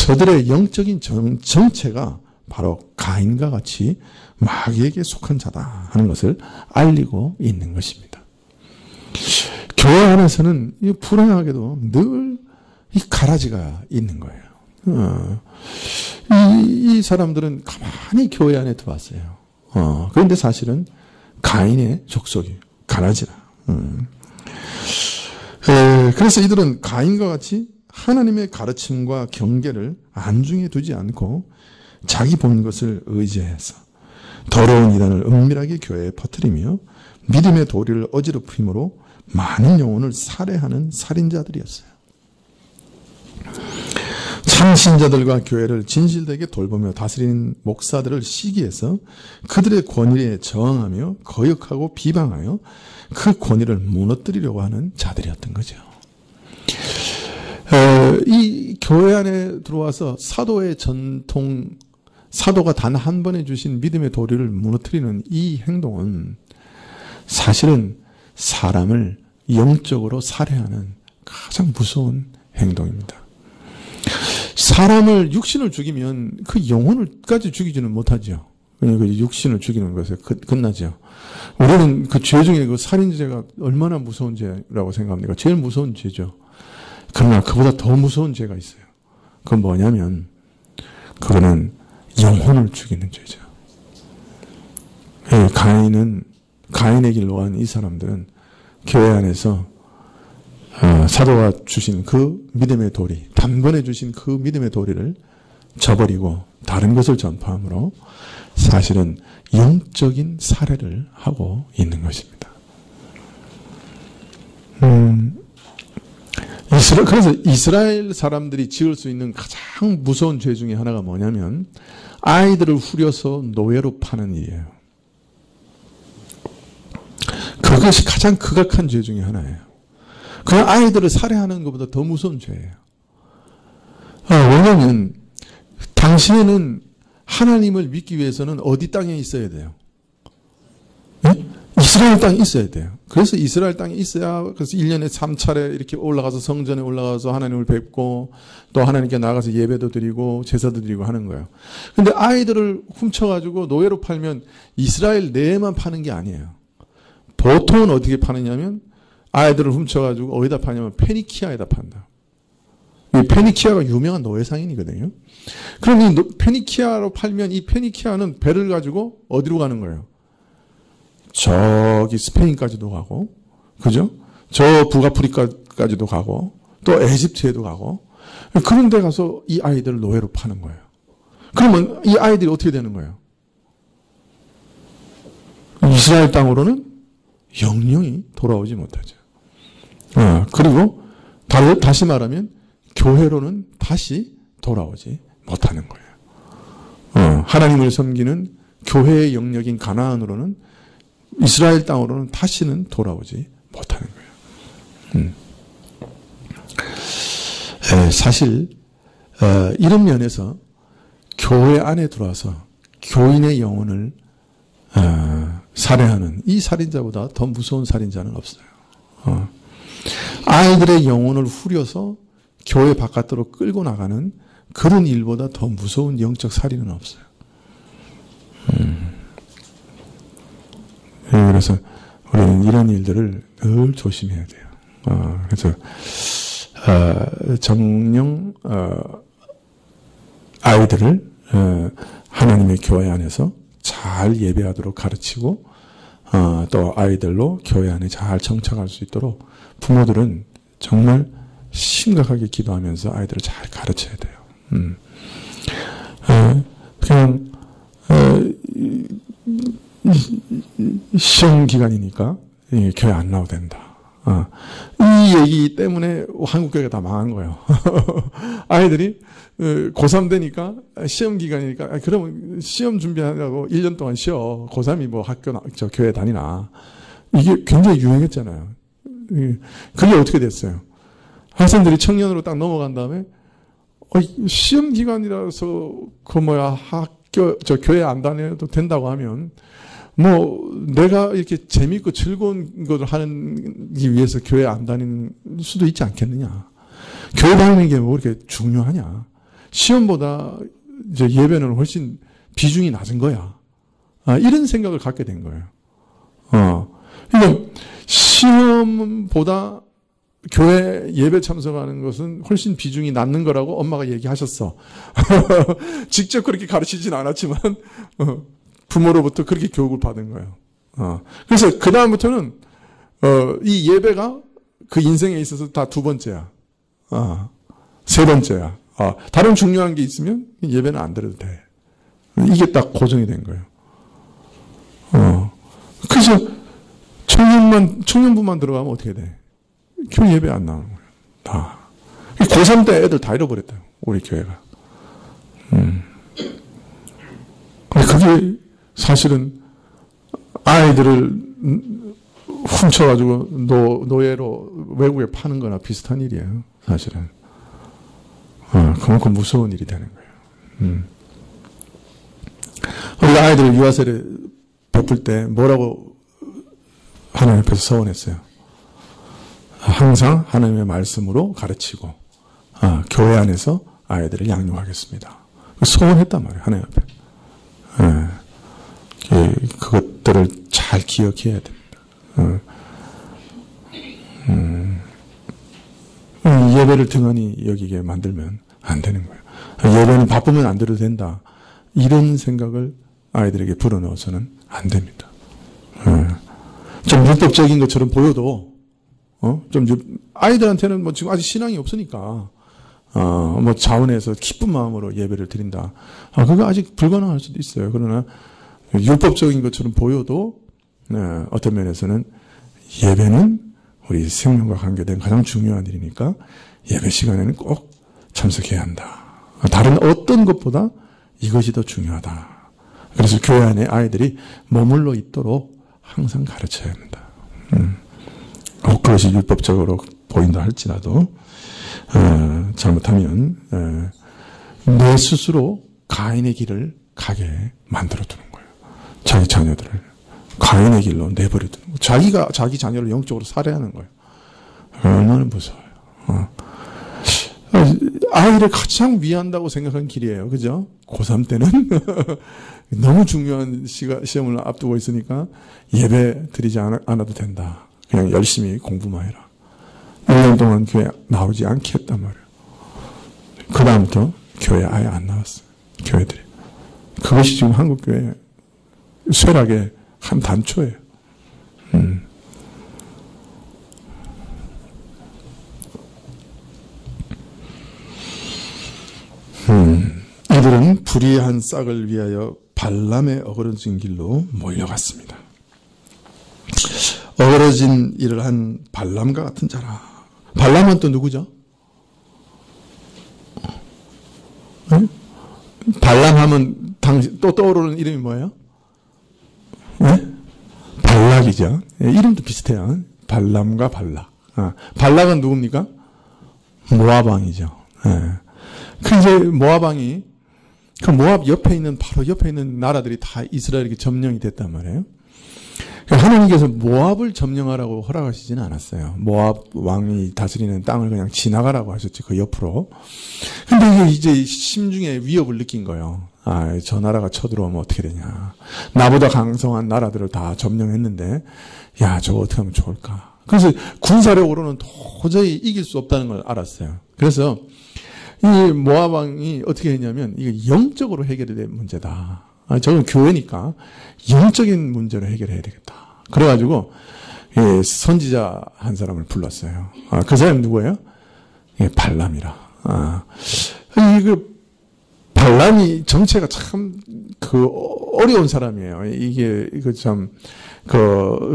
저들의 영적인 정체가 바로 가인과 같이 마귀에게 속한 자다 하는 것을 알리고 있는 것입니다. 교회 안에서는 불행하게도 늘 이 가라지가 있는 거예요. 이 사람들은 가만히 교회 안에 들어왔어요. 그런데 사실은 가인의 족속이 가라지라. 그래서 이들은 가인과 같이 하나님의 가르침과 경계를 안중에 두지 않고 자기 본 것을 의지해서 더러운 이단을 은밀하게 교회에 퍼뜨리며 믿음의 도리를 어지럽힘으로 많은 영혼을 살해하는 살인자들이었어요. 참신자들과 교회를 진실되게 돌보며 다스리는 목사들을 시기해서 그들의 권위에 저항하며 거역하고 비방하여 그 권위를 무너뜨리려고 하는 자들이었던 거죠. 이 교회 안에 들어와서 사도의 전통, 사도가 단 한 번에 주신 믿음의 도리를 무너뜨리는 이 행동은 사실은 사람을 영적으로 살해하는 가장 무서운 행동입니다. 사람을 육신을 죽이면 그 영혼을까지 죽이지는 못하죠. 그냥 그 육신을 죽이는 것에 끝나죠. 우리는 그 죄 중에 그 살인죄가 얼마나 무서운 죄라고 생각합니까? 제일 무서운 죄죠. 그러나 그보다 더 무서운 죄가 있어요. 그건 뭐냐면 그거는 영혼을 죽이는 죄죠. 가인의 길로 간 이 사람들은 교회 안에서 사도가 주신 그 믿음의 도리, 단번에 주신 그 믿음의 도리를 저버리고 다른 것을 전파함으로 사실은 영적인 살해를 하고 있는 것입니다. 그래서 이스라엘 사람들이 지을 수 있는 가장 무서운 죄 중에 하나가 뭐냐면 아이들을 후려서 노예로 파는 일이에요. 그것이 가장 극악한 죄 중에 하나예요. 그냥 아이들을 살해하는 것보다 더 무서운 죄예요. 왜냐하면 당시에는 하나님을 믿기 위해서는 어디 땅에 있어야 돼요? 네? 이스라엘 땅에 있어야 돼요. 그래서 이스라엘 땅에 있어야 그래서 1년에 3차례 이렇게 올라가서 성전에 올라가서 하나님을 뵙고 또 하나님께 나가서 예배도 드리고 제사도 드리고 하는 거예요. 근데 아이들을 훔쳐가지고 노예로 팔면 이스라엘 내에만 파는 게 아니에요. 보통은 어떻게 파느냐면 아이들을 훔쳐가지고 어디다 파냐면 페니키아에다 판다. 이 페니키아가 유명한 노예 상인이거든요. 그럼 이 페니키아로 팔면 이 페니키아는 배를 가지고 어디로 가는 거예요? 저기 스페인까지도 가고, 그죠? 저 북아프리카까지도 가고, 또 에집트에도 가고, 그런 데 가서 이 아이들을 노예로 파는 거예요. 그러면 이 아이들이 어떻게 되는 거예요? 이스라엘 땅으로는 영영이 돌아오지 못하죠. 그리고 다시 말하면 교회로는 다시 돌아오지 못하는 거예요. 하나님을 섬기는 교회의 영역인 가나안으로는 이스라엘 땅으로는 다시는 돌아오지 못하는 거예요. 사실 이런 면에서 교회 안에 들어와서 교인의 영혼을 살해하는 이 살인자보다 더 무서운 살인자는 없어요. 아이들의 영혼을 후려서 교회 바깥으로 끌고 나가는 그런 일보다 더 무서운 영적 살인은 없어요. 그래서 우리는 이런 일들을 늘 조심해야 돼요. 그래서 정령 아이들을 하나님의 교회 안에서 잘 예배하도록 가르치고 또 아이들로 교회 안에 잘 정착할 수 있도록 부모들은 정말 심각하게 기도하면서 아이들을 잘 가르쳐야 돼요. 그냥 시험 기간이니까 교회 안 나와도 된다. 이 얘기 때문에 한국 교회가 다 망한 거예요. 아이들이 고3 되니까 시험 기간이니까 그러면 시험 준비하려고 1년 동안 쉬어. 고3이 뭐 교회 다니나. 이게 굉장히 유행했잖아요. 그게 어떻게 됐어요? 학생들이 청년으로 딱 넘어간 다음에 시험 기간이라서 교회 안 다녀도 된다고 하면 내가 이렇게 재미있고 즐거운 것을 하기 위해서 교회 안 다니는 수도 있지 않겠느냐. 교회 다니는 게 뭐 이렇게 중요하냐. 시험보다 이제 예배는 훨씬 비중이 낮은 거야. 이런 생각을 갖게 된 거예요. 그러니까 시험보다 교회 예배 참석하는 것은 훨씬 비중이 낮는 거라고 엄마가 얘기하셨어. 직접 그렇게 가르치진 않았지만 부모로부터 그렇게 교육을 받은 거예요. 그래서 그 다음부터는 이 예배가 그 인생에 있어서 다 두 번째야. 세 번째야. 다른 중요한 게 있으면 예배는 안 드려도 돼. 이게 딱 고정이 된 거예요. 그래서 청년부만 들어가면 어떻게 돼? 교회 예배 안 나오는 거예요. 다. 고3 때 애들 다 잃어버렸다. 우리 교회가. 그게 사실은 아이들을 훔쳐가지고 노예로 외국에 파는 거나 비슷한 일이에요. 사실은. 그만큼 무서운 일이 되는 거예요. 우리가 아이들을 유아세를 베풀 때 뭐라고 하나님 앞에서 서원했어요. 항상 하나님의 말씀으로 가르치고 교회 안에서 아이들을 양육하겠습니다. 서원했단 말이에요. 하나님 앞에. 그것들을 잘 기억해야 됩니다. 예배를 등한히 여기게 만들면 안 되는 거예요. 예배는 바쁘면 안 드려도 된다. 이런 생각을 아이들에게 불어넣어서는 안 됩니다. 좀 율법적인 것처럼 보여도, 아이들한테는 뭐 지금 아직 신앙이 없으니까, 뭐 자원해서 기쁜 마음으로 예배를 드린다. 그거 아직 불가능할 수도 있어요. 그러나 율법적인 것처럼 보여도, 어떤 면에서는 예배는 우리 생명과 관계된 가장 중요한 일이니까 예배 시간에는 꼭 참석해야 한다. 다른 어떤 것보다 이것이 더 중요하다. 그래서 교회 안에 아이들이 머물러 있도록 항상 가르쳐야 합니다. 그것이 율법적으로 보인다 할지라도 잘못하면 내 스스로 가인의 길을 가게 만들어두는 거예요. 자기 자녀들을 가인의 길로 내버려두는 거예요. 자기가 자기 자녀를 영적으로 살해하는 거예요. 얼마나 무서워요. 아이를 가장 위한다고 생각한 길이에요. 그죠? 고3 때는 너무 중요한 시험을 앞두고 있으니까 예배 드리지 않아도 된다. 그냥 열심히 공부만 해라. 1년 동안 교회 나오지 않게 했단 말이에요. 그 다음부터 교회 아예 안 나왔어요. 교회들이. 그것이 지금 한국교회 쇠락의 한 단초예요. 이들은 불의한 싹을 위하여 발람의 어그러진 길로 몰려갔습니다. 어그러진 일을 한 발람과 같은 자라. 발람은 또 누구죠? 발람하면 또 떠오르는 이름이 뭐예요? 발락이죠. 이름도 비슷해요. 발람과 발락. 발락은 누굽니까? 모압왕이죠. 그 이제 모압왕이 그 모압 옆에 있는 바로 옆에 있는 나라들이 다 이스라엘에게 점령이 됐단 말이에요. 하나님께서 모압을 점령하라고 허락하시지는 않았어요. 모압 왕이 다스리는 땅을 그냥 지나가라고 하셨지, 그 옆으로. 근데 이게 이제 심중에 위협을 느낀 거예요. 저 나라가 쳐들어오면 어떻게 되냐. 나보다 강성한 나라들을 다 점령했는데, 야, 저거 어떻게 하면 좋을까. 그래서 군사력으로는 도저히 이길 수 없다는 걸 알았어요. 그래서 이 모압 왕이 어떻게 했냐면, 이게 영적으로 해결이 된 문제다. 저건 교회니까 영적인 문제로 해결해야 되겠다. 그래가지고 선지자 한 사람을 불렀어요. 그 사람이 누구예요? 발람이라. 발람이 정체가 참 어려운 사람이에요. 이게 참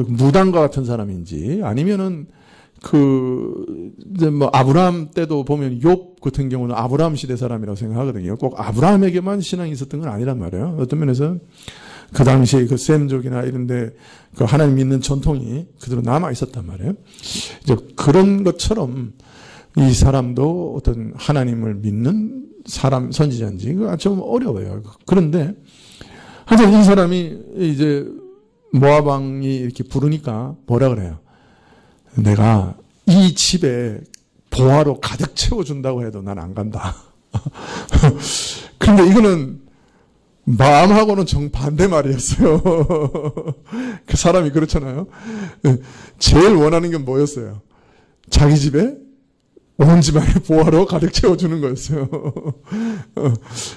무당과 같은 사람인지 아니면은 뭐 아브라함 때도 보면 욥 같은 경우는 아브라함 시대 사람이라고 생각하거든요. 꼭 아브라함에게만 신앙이 있었던 건 아니란 말이에요. 어떤 면에서 그 당시에 셈족이나 이런데 하나님 믿는 전통이 그대로 남아 있었단 말이에요. 이제 그런 것처럼 이 사람도 어떤 하나님을 믿는 사람 선지자인지 좀 어려워요. 그런데 하여튼 이 사람이 이제 모압 왕이 이렇게 부르니까 뭐라 그래요? 내가 이 집에 보화로 가득 채워준다고 해도 난 안 간다. 그런데 이거는 마음하고는 정반대 말이었어요. 그 사람이 그렇잖아요. 제일 원하는 게 뭐였어요? 자기 집에 온 집안에 보화로 가득 채워주는 거였어요.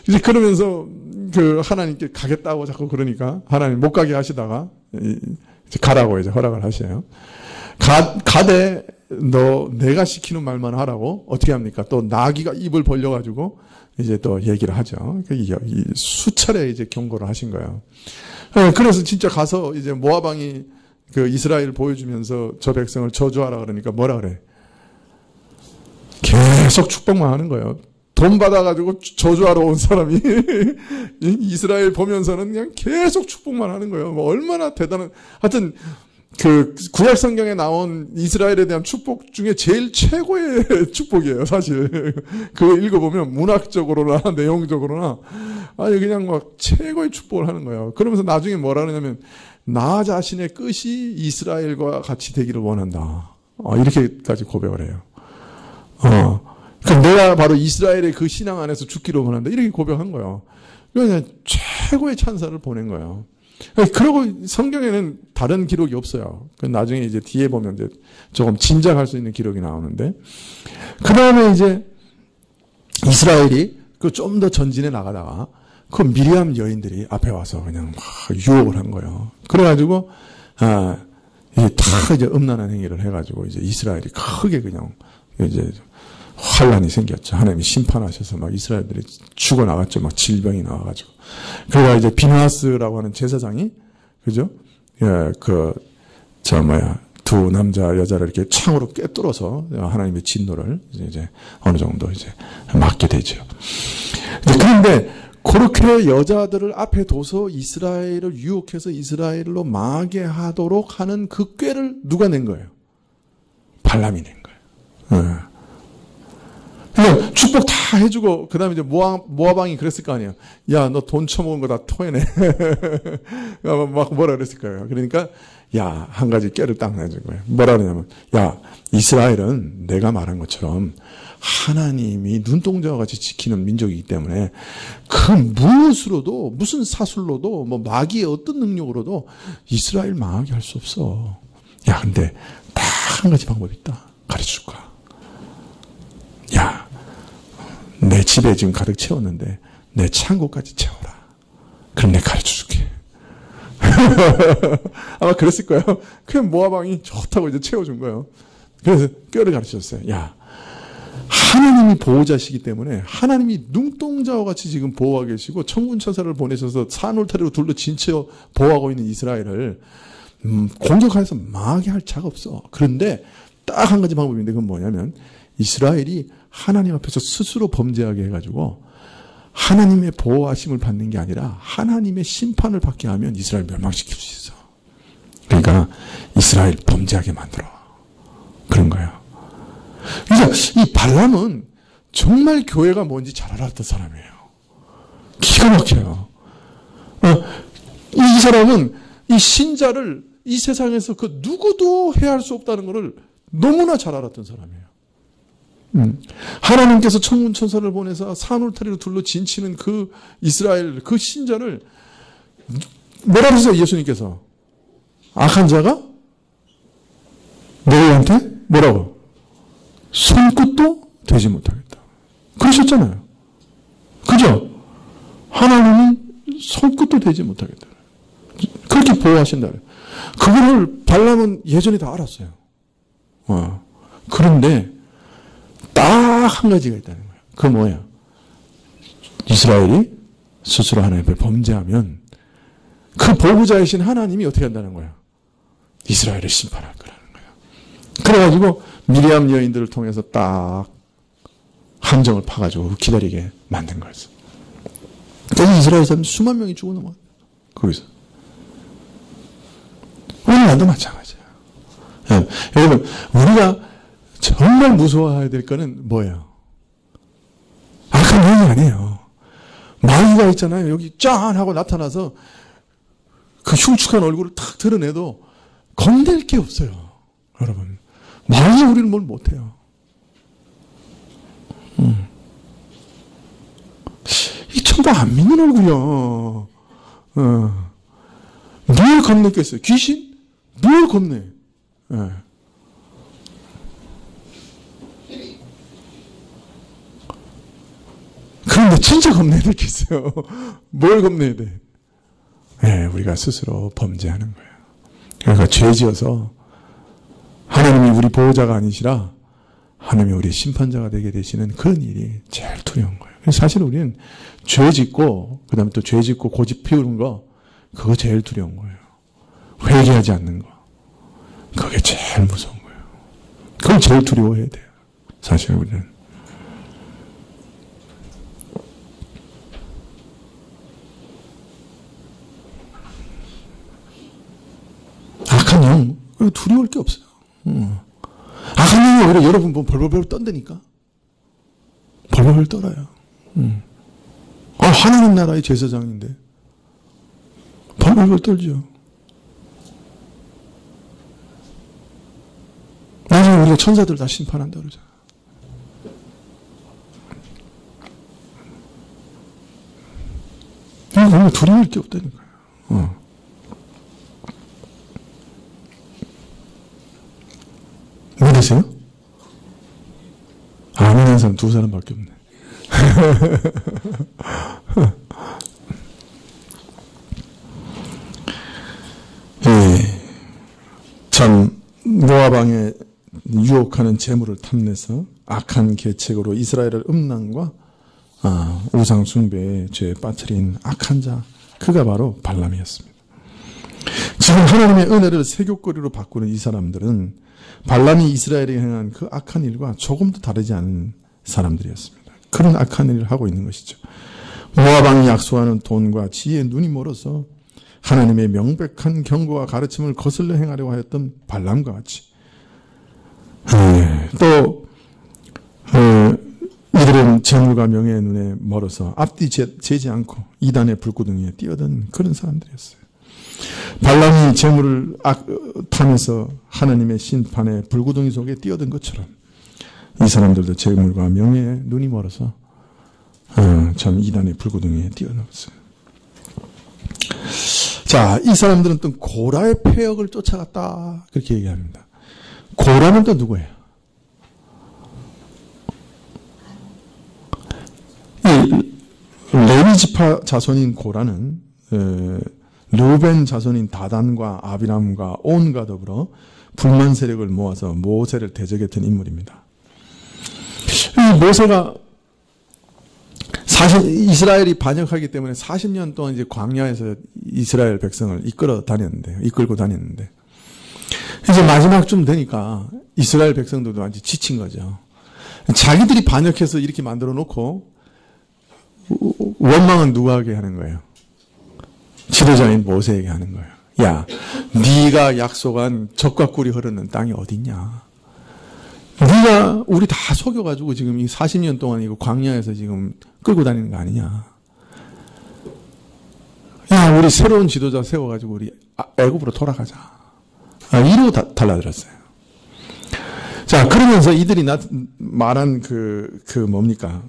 이제 그러면서 그 하나님께 가겠다고 자꾸 그러니까 하나님 못 가게 하시다가 이제 가라고 이제 허락을 하셔요. 가되 너 내가 시키는 말만 하라고 어떻게 합니까? 또 나귀가 입을 벌려가지고 이제 또 얘기를 하죠. 이 수차례 이제 경고를 하신 거예요. 그래서 진짜 가서 이제 모압 왕이 그 이스라엘 보여주면서 저 백성을 저주하라 그러니까 뭐라 그래? 계속 축복만 하는 거예요. 돈 받아가지고 저주하러 온 사람이 이스라엘 보면서는 그냥 계속 축복만 하는 거예요. 뭐 얼마나 대단한, 하여튼 그 구약 성경에 나온 이스라엘에 대한 축복 중에 제일 최고의 축복이에요, 사실. 그거 읽어보면 문학적으로나 내용적으로나 아니 그냥 막 최고의 축복을 하는 거예요. 그러면서 나중에 뭐라 그러냐면 나 자신의 끝이 이스라엘과 같이 되기를 원한다. 이렇게까지 고백을 해요. 그러니까 내가 바로 이스라엘의 그 신앙 안에서 죽기를 원한다. 이렇게 고백한 거예요. 그냥 최고의 찬사를 보낸 거예요. 그리고 성경에는 다른 기록이 없어요. 나중에 이제 뒤에 보면 이제 조금 짐작할 수 있는 기록이 나오는데, 그 다음에 이제 이스라엘이 그 좀 더 전진해 나가다가 그 미리암 여인들이 앞에 와서 그냥 막 유혹을 한 거예요. 그래가지고 이게 다 이제 음란한 행위를 해가지고 이제 이스라엘이 크게 그냥 이제 환란이 생겼죠. 하나님이 심판하셔서 막 이스라엘들이 죽어나갔죠. 막 질병이 나와가지고. 그러다 이제 비느하스라고 하는 제사장이, 그죠? 예, 두 남자, 여자를 이렇게 창으로 꿰뚫어서 하나님의 진노를 이제 어느 정도 이제 막게 되죠. 그런데 그렇게 여자들을 앞에 둬서 이스라엘을 유혹해서 이스라엘로 망하게 하도록 하는 그 꾀를 누가 낸 거예요? 발람이 낸 거예요. 예. 그냥 축복 다 해주고, 그 다음에 이제 모압왕이 그랬을 거 아니에요. 야, 너 돈 처먹은 거 다 토해내. 막 뭐라 그랬을 거예요. 그러니까, 야, 한 가지 깨를 딱 내준 거예요. 뭐라 그러냐면, 야, 이스라엘은 내가 말한 것처럼 하나님이 눈동자와 같이 지키는 민족이기 때문에 그 무엇으로도, 무슨 사술로도, 뭐 마귀의 어떤 능력으로도 이스라엘 망하게 할 수 없어. 야, 근데 딱 한 가지 방법이 있다. 가르쳐 줄까? 야, 내 집에 지금 가득 채웠는데 내 창고까지 채워라. 그럼 내가 가르쳐 줄게. 아마 그랬을 거예요. 그냥 모압왕이 좋다고 이제 채워준 거예요. 그래서 뼈를 가르쳤어요. 야, 하나님이 보호자시기 때문에 하나님이 눈동자와 같이 지금 보호하고 계시고 천군천사를 보내셔서 산울타리로 둘러 진쳐 보호하고 있는 이스라엘을 공격해서 망하게 할 자가 없어. 그런데 딱 한 가지 방법인데 그건 뭐냐면 이스라엘이 하나님 앞에서 스스로 범죄하게 해가지고 하나님의 보호하심을 받는 게 아니라 하나님의 심판을 받게 하면 이스라엘 멸망시킬 수 있어. 그러니까 이스라엘 범죄하게 만들어. 그런 거예요. 그래서 이 발람은 정말 교회가 뭔지 잘 알았던 사람이에요. 기가 막혀요. 이 사람은 이 신자를 이 세상에서 그 누구도 해할 수 없다는 것을 너무나 잘 알았던 사람이에요. 하나님께서 천군천사를 보내서 산울타리로 둘러 진치는 그 이스라엘 그 신자를 뭐라 그러세요? 예수님께서 악한 자가 너희한테 뭐라고? 손끝도 되지 못하겠다. 그러셨잖아요. 그죠? 하나님은 손끝도 되지 못하겠다. 그렇게 보호하신다. 그거를 발람은 예전에 다 알았어요. 그런데 딱 한 가지가 있다는 거예요. 그 뭐야? 이스라엘이 스스로 하나님 앞에 범죄하면 그 보호자이신 하나님이 어떻게 한다는 거야? 이스라엘을 심판할 거라는 거예요. 그래가지고 미리암 여인들을 통해서 딱 함정을 파가지고 기다리게 만든 거였어. 그래서 이스라엘 사람 수만 명이 죽어 넘어갔어요. 거기서. 오늘날도 마찬가지야. 여러분, 우리가 정말 무서워해야 될 거는 뭐예요? 악한 영이 아니에요. 마귀가 있잖아요. 여기 짠 하고 나타나서 그 흉측한 얼굴을 탁 드러내도 건들 게 없어요. 여러분. 마귀가 우리는 뭘 못해요. 아무것도 안 믿는 얼굴이야. 뭘 겁냈겠어요? 귀신? 뭘 겁내? 예. 그런데 진짜 겁내야 될 게 있어요. 뭘 겁내야 돼? 예, 우리가 스스로 범죄하는 거예요. 그러니까 죄 지어서 하나님이 우리 보호자가 아니시라 하나님이 우리 심판자가 되게 되시는 그런 일이 제일 두려운 거예요. 사실 우리는 죄 짓고 그 다음에 또 죄 짓고 고집 피우는 거 그거 제일 두려운 거예요. 회개하지 않는 거. 그게 제일 무서운 거예요. 그걸 제일 두려워해야 돼요. 사실 우리는. 악한 영, 두려울 게 없어요. 악한 영이 오히려 여러분 보면 벌벌벌 떤다니까. 벌벌벌 떨어요. 하나님 나라의 제사장인데 벌벌벌 떨죠. 나중에 우리가 천사들 다 심판한다 그러잖아. 이거 두려울 게 없다니까요. 믿으세요? 안 믿는 사람 두 사람밖에 없네. 예, 참 모압 왕의 유혹하는 재물을 탐내서 악한 계책으로 이스라엘을 음란과 우상 숭배의 죄에 빠뜨린 악한 자, 그가 바로 발람이었습니다. 지금 하나님의 은혜를 세교거리로 바꾸는 이 사람들은 발람이 이스라엘에 행한 그 악한 일과 조금도 다르지 않은 사람들이었습니다. 그런 악한 일을 하고 있는 것이죠. 모압 왕이 약속하는 돈과 지혜에 눈이 멀어서 하나님의 명백한 경고와 가르침을 거슬러 행하려고 하였던 발람과 같이 또 이들은 재물과 명예의 눈에 멀어서 앞뒤 재지 않고 이단의 불구덩이에 뛰어든 그런 사람들이었어요. 발람이 재물을 탐해서 하나님의 심판의 불구덩이 속에 뛰어든 것처럼 이 사람들도 재물과 명예에 눈이 멀어서 참 이단의 불구덩이에 뛰어들었어요. 자, 이 사람들은 또 고라의 폐역을 쫓아갔다 그렇게 얘기합니다. 고라는 또 누구예요? 레위 지파 자손인 고라는 르우벤 자손인 다단과 아비람과 온과 더불어 불만 세력을 모아서 모세를 대적했던 인물입니다. 이 모세가 이스라엘이 반역하기 때문에 40년 동안 이제 광야에서 이스라엘 백성을 이끌고 다녔는데 이제 마지막쯤 되니까 이스라엘 백성들도 완전 지친 거죠. 자기들이 반역해서 이렇게 만들어 놓고 원망은 누구에게 하는 거예요? 지도자인 모세에게 하는 거예요. 야, 네가 약속한 젖과 꿀이 흐르는 땅이 어딨냐? 네가 우리 다 속여가지고 지금 이 40년 동안 이거 광야에서 지금 끌고 다니는 거 아니냐? 야, 우리 새로운 지도자 세워가지고 우리 애굽으로 돌아가자. 이러고 달라들었어요. 자, 그러면서 이들이 말한 뭡니까?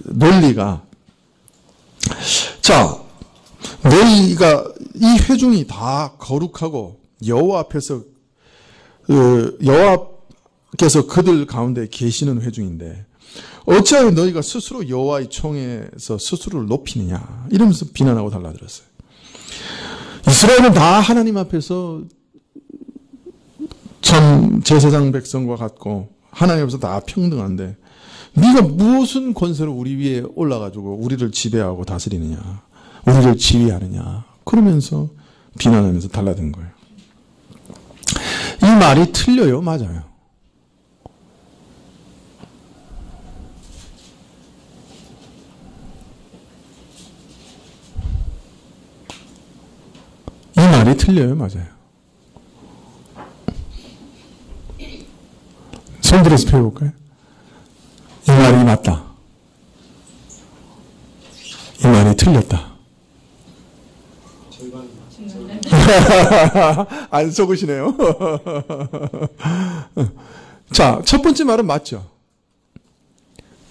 논리가, 자, 너희가 이 회중이 다 거룩하고 여호와 앞에서 여호와께서 그들 가운데 계시는 회중인데 어찌하여 너희가 스스로 여호와의 총에서 스스로를 높이느냐 이러면서 비난하고 달라들었어요. 이스라엘은 다 하나님 앞에서 참 제사장 백성과 같고 하나님 앞에서 다 평등한데 네가 무슨 권세로 우리 위에 올라가지고 우리를 지배하고 다스리느냐, 우리를 지휘하느냐 그러면서 비난하면서 달라든 거예요. 이 말이 틀려요? 맞아요? 이 말이 틀려요? 맞아요? 손 들어서 펴볼까요? 이 말이 맞다. 이 말이 틀렸다. 안 속으시네요. 자, 첫 번째 말은 맞죠.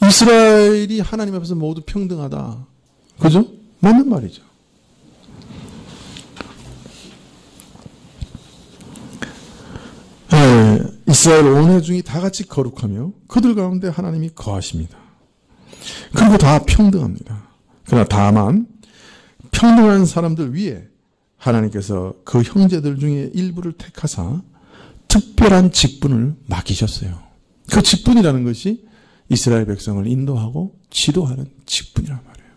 이스라엘이 하나님 앞에서 모두 평등하다. 그죠? 맞는 말이죠. 이스라엘 온 회중이 다 같이 거룩하며 그들 가운데 하나님이 거하십니다. 그리고 다 평등합니다. 그러나 다만 평등한 사람들 위에 하나님께서 그 형제들 중에 일부를 택하사 특별한 직분을 맡기셨어요. 그 직분이라는 것이 이스라엘 백성을 인도하고 지도하는 직분이란 말이에요.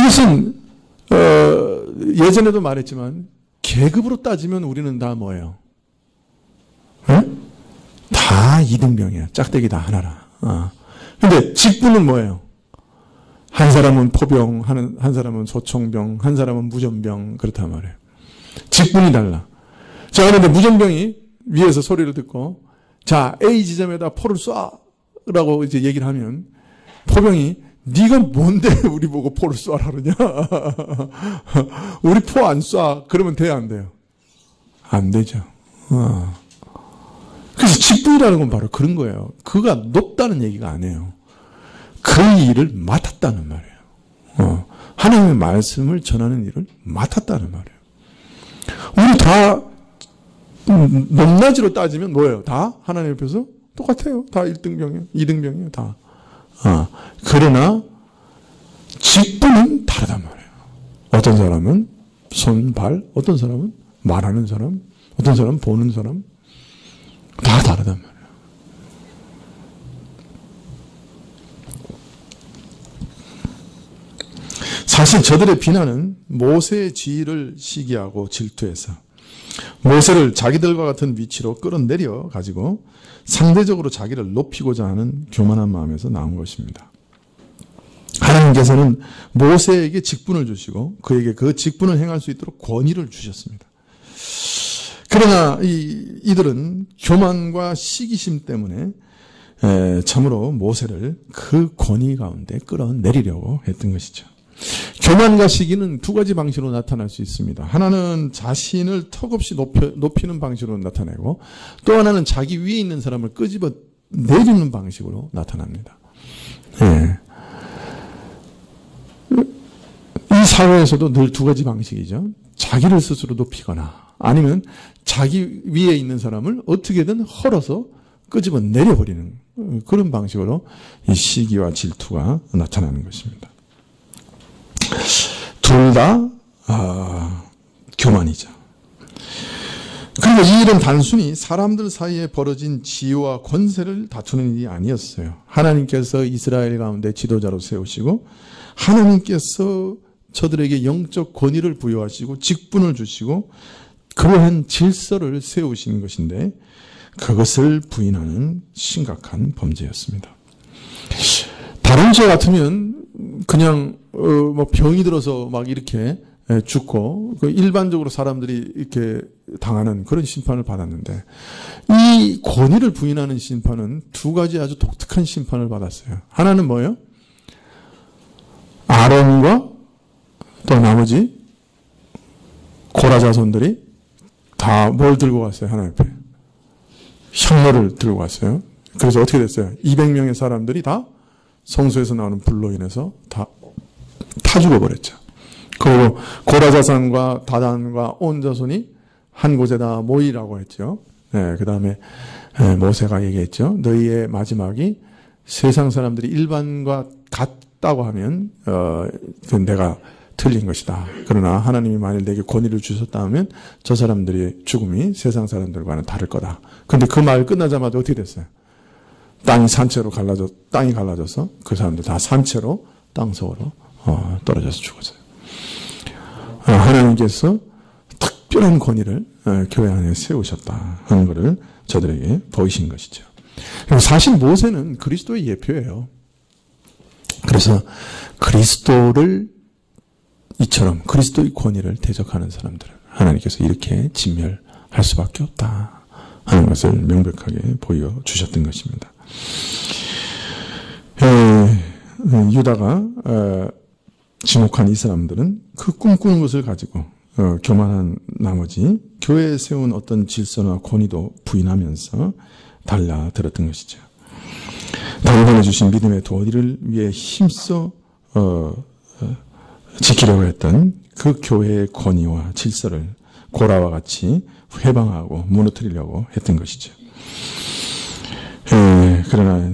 이것은 예전에도 말했지만 계급으로 따지면 우리는 다 뭐예요? 다 이등병이야. 짝대기 다 하나라. 근데 직분은 뭐예요? 한 사람은 포병, 한 사람은 소총병, 한 사람은 무전병, 그렇단 말이에요. 직분이 달라. 자, 그런데 무전병이 위에서 소리를 듣고, 자, A 지점에다 포를 쏴라고 이제 얘기를 하면, 포병이, 네가 뭔데 우리 보고 포를 쏴라 그러냐? 우리 포 안 쏴. 그러면 돼요, 안 돼요? 안 되죠. 그래서 직분이라는 건 바로 그런 거예요. 그가 높다는 얘기가 아니에요. 그 일을 맡았다는 말이에요. 하나님의 말씀을 전하는 일을 맡았다는 말이에요. 우리 다 높낮이로 따지면 뭐예요? 다 하나님 앞에서 똑같아요. 다 1등병이에요. 2등병이에요. 다. 그러나 직분은 다르단 말이에요. 어떤 사람은 손, 발, 어떤 사람은 말하는 사람, 어떤 사람은 보는 사람, 다 다르단 말이에요. 사실 저들의 비난은 모세의 지위를 시기하고 질투해서 모세를 자기들과 같은 위치로 끌어내려 가지고 상대적으로 자기를 높이고자 하는 교만한 마음에서 나온 것입니다. 하나님께서는 모세에게 직분을 주시고 그에게 그 직분을 행할 수 있도록 권위를 주셨습니다. 그러나 이들은 교만과 시기심 때문에 참으로 모세를 그 권위 가운데 끌어내리려고 했던 것이죠. 교만과 시기는 두 가지 방식으로 나타날 수 있습니다. 하나는 자신을 턱없이 높이는 방식으로 나타내고 또 하나는 자기 위에 있는 사람을 끄집어 내리는 방식으로 나타납니다. 이 사회에서도 늘 두 가지 방식이죠. 자기를 스스로 높이거나 아니면 자기 위에 있는 사람을 어떻게든 헐어서 끄집어 내려버리는 그런 방식으로 이 시기와 질투가 나타나는 것입니다. 둘 다 교만이죠. 그리고 이 일은 단순히 사람들 사이에 벌어진 지위와 권세를 다투는 일이 아니었어요. 하나님께서 이스라엘 가운데 지도자로 세우시고 하나님께서 저들에게 영적 권위를 부여하시고 직분을 주시고 그러한 질서를 세우신 것인데 그것을 부인하는 심각한 범죄였습니다. 다른 죄 같으면 그냥 뭐 병이 들어서 막 이렇게 죽고 일반적으로 사람들이 이렇게 당하는 그런 심판을 받았는데 이 권위를 부인하는 심판은 두 가지 아주 독특한 심판을 받았어요. 하나는 뭐예요? 아론과 또 나머지 고라 자손들이 다 뭘 들고 갔어요? 하나님 앞에 향로를 들고 갔어요. 그래서 어떻게 됐어요? 200명의 사람들이 다 성소에서 나오는 불로 인해서 다 죽어버렸죠. 그리고 고라 자손과 다단과 온 자손이 한 곳에다 모이라고 했죠. 그 다음에 모세가 얘기했죠. 너희의 마지막이 세상 사람들이 일반과 같다고 하면 내가 틀린 것이다. 그러나 하나님이 만일 내게 권위를 주셨다 하면 저 사람들의 죽음이 세상 사람들과는 다를 거다. 근데 그 말 끝나자마자 어떻게 됐어요? 땅이 갈라져서 그 사람들 다 산채로 땅속으로 떨어져서 죽었어요. 하나님께서 특별한 권위를 교회 안에 세우셨다 하는 것을 저들에게 보이신 것이죠. 사실 모세는 그리스도의 예표예요. 그래서 그리스도를 이처럼 그리스도의 권위를 대적하는 사람들은 하나님께서 이렇게 진멸할 수밖에 없다 하는 것을 명백하게 보여주셨던 것입니다. 유다가 지목한 이 사람들은 그 꿈꾸는 것을 가지고 교만한 나머지 교회에 세운 어떤 질서나 권위도 부인하면서 달라들었던 것이죠. 당신이 주신 믿음의 도리를 위해 힘써 지키려고 했던 그 교회의 권위와 질서를 고라와 같이 회방하고 무너뜨리려고 했던 것이죠. 그러나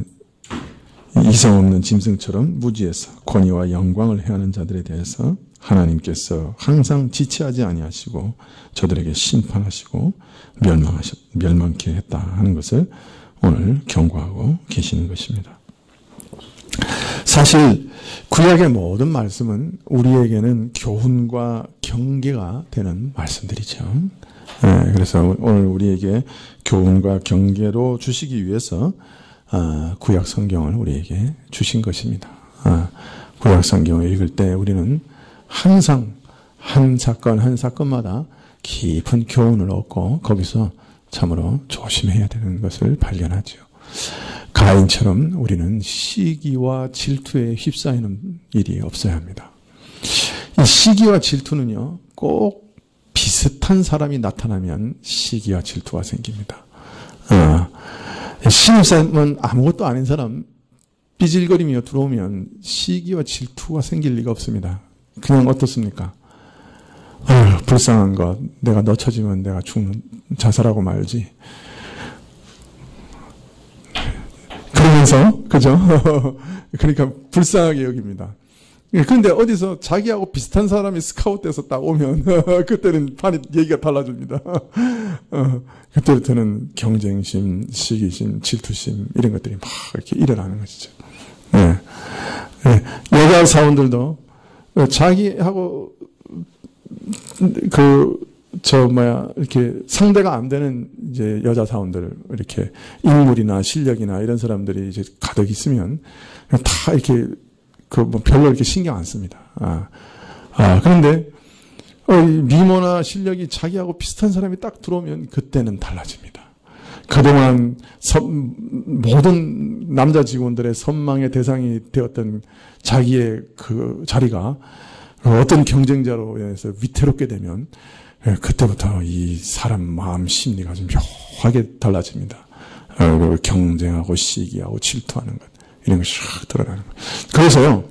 이성 없는 짐승처럼 무지에서 권위와 영광을 행하는 자들에 대해서 하나님께서 항상 지체하지 아니하시고 저들에게 심판하시고 멸망케 했다 하는 것을 오늘 경고하고 계시는 것입니다. 사실 구약의 모든 말씀은 우리에게는 교훈과 경계가 되는 말씀들이죠. 그래서 오늘 우리에게 교훈과 경계로 주시기 위해서 구약 성경을 우리에게 주신 것입니다. 구약 성경을 읽을 때 우리는 항상 한 사건 한 사건마다 깊은 교훈을 얻고 거기서 참으로 조심해야 되는 것을 발견하죠. 가인처럼 우리는 시기와 질투에 휩싸이는 일이 없어야 합니다. 이 시기와 질투는요, 꼭 비슷한 사람이 나타나면 시기와 질투가 생깁니다. 신입사람은 아무것도 아닌 사람 삐질거리며 들어오면 시기와 질투가 생길 리가 없습니다. 그냥 어떻습니까? 불쌍한 것, 내가 놓쳐지면 내가 자살하고 말지. 그러면서, 그죠? 그러니까 불쌍하게 여깁니다. 그런데 어디서 자기하고 비슷한 사람이 스카웃돼서 딱 오면, 그때는 얘기가 달라집니다. 그때부터는 경쟁심, 시기심, 질투심, 이런 것들이 막 이렇게 일어나는 것이죠. 네. 여자 사원들도 자기하고 이렇게 상대가 안 되는 이제 여자 사원들, 이렇게 인물이나 실력이나 이런 사람들이 이제 가득 있으면 다 이렇게 별로 이렇게 신경 안 씁니다. 그런데 미모나 실력이 자기하고 비슷한 사람이 딱 들어오면 그때는 달라집니다. 그동안 모든 남자 직원들의 선망의 대상이 되었던 자기의 그 자리가 어떤 경쟁자로 인해서 위태롭게 되면 그때부터 이 사람 마음 심리가 좀 묘하게 달라집니다. 경쟁하고 시기하고 질투하는 것, 이런 것이 쫙 드러나는 것. 그래서요,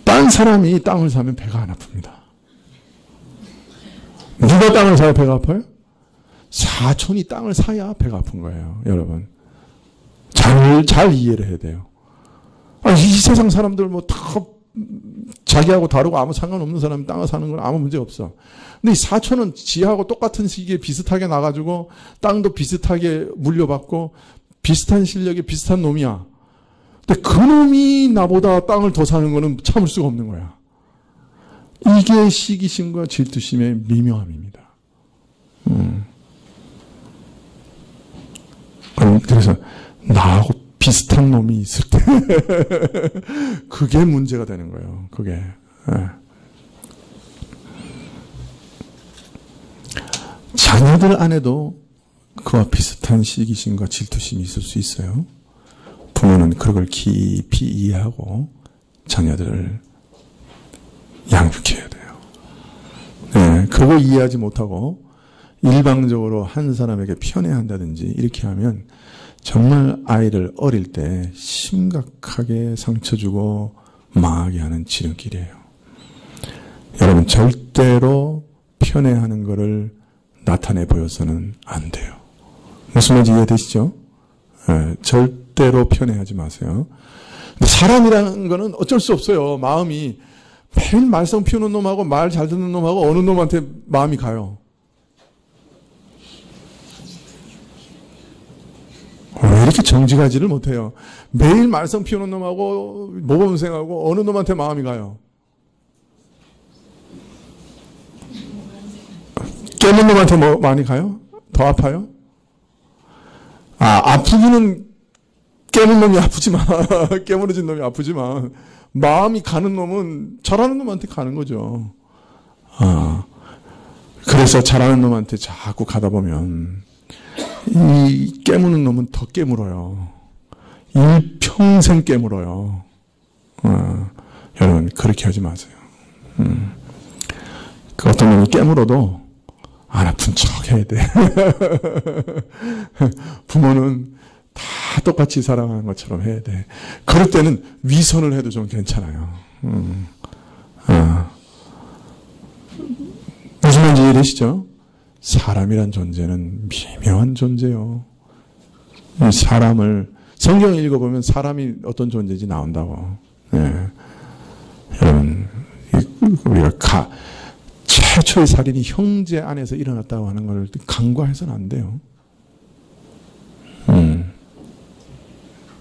딴 사람이 땅을 사면 배가 안 아픕니다. 누가 땅을 사야 배가 아파요? 사촌이 땅을 사야 배가 아픈 거예요, 여러분. 잘 이해를 해야 돼요. 이 세상 사람들 다 자기하고 다르고 아무 상관없는 사람이 땅을 사는 건 아무 문제 없어. 근데 이 사촌은 지하고 똑같은 시기에 비슷하게 나가지고 땅도 비슷하게 물려받고 비슷한 실력이 비슷한 놈이야. 근데 그 놈이 나보다 땅을 더 사는 거는 참을 수가 없는 거야. 이게 시기심과 질투심의 미묘함입니다. 그래서 나하고 비슷한 놈이 있을 때 그게 문제가 되는 거예요. 그게. 자녀들 안에도 그와 비슷한 시기심과 질투심이 있을 수 있어요. 부모는 그걸 깊이 이해하고 자녀들을 양육해야 돼요. 그걸 이해하지 못하고 일방적으로 한 사람에게 편애한다든지 이렇게 하면 정말 아이를 어릴 때 심각하게 상처 주고 망하게 하는 지름길이에요. 여러분, 절대로 편애하는 것을 나타내 보여서는 안 돼요. 무슨 말인지 이해되시죠? 절대로 편애하지 마세요. 근데 사람이라는 거는 어쩔 수 없어요. 마음이 매일 말썽 피우는 놈하고 말 잘 듣는 놈하고 어느 놈한테 마음이 가요. 왜 이렇게 정직하지를 못해요? 매일 말썽 피우는 놈하고 모범생하고 어느 놈한테 마음이 가요? 깨문 놈한테 많이 가요? 더 아파요? 아프기는 깨문 놈이 아프지만 깨무러진 놈이 아프지만 마음이 가는 놈은 잘하는 놈한테 가는 거죠. 그래서 잘하는 놈한테 자꾸 가다 보면 이 깨무는 놈은 더 깨물어요. 일평생 깨물어요. 여러분, 그렇게 하지 마세요. 그 어떤 놈이 깨물어도 안 아픈 척 해야 돼. 부모는 다 똑같이 사랑하는 것처럼 해야 돼. 그럴 때는 위선을 해도 좀 괜찮아요. 무슨 말인지 이해되시죠? 사람이란 존재는 미묘한 존재요. 사람을 성경을 읽어보면 사람이 어떤 존재인지 나온다고. 네. 여러분, 우리가 최초의 살인이 형제 안에서 일어났다고 하는 걸 간과해서는 안 돼요.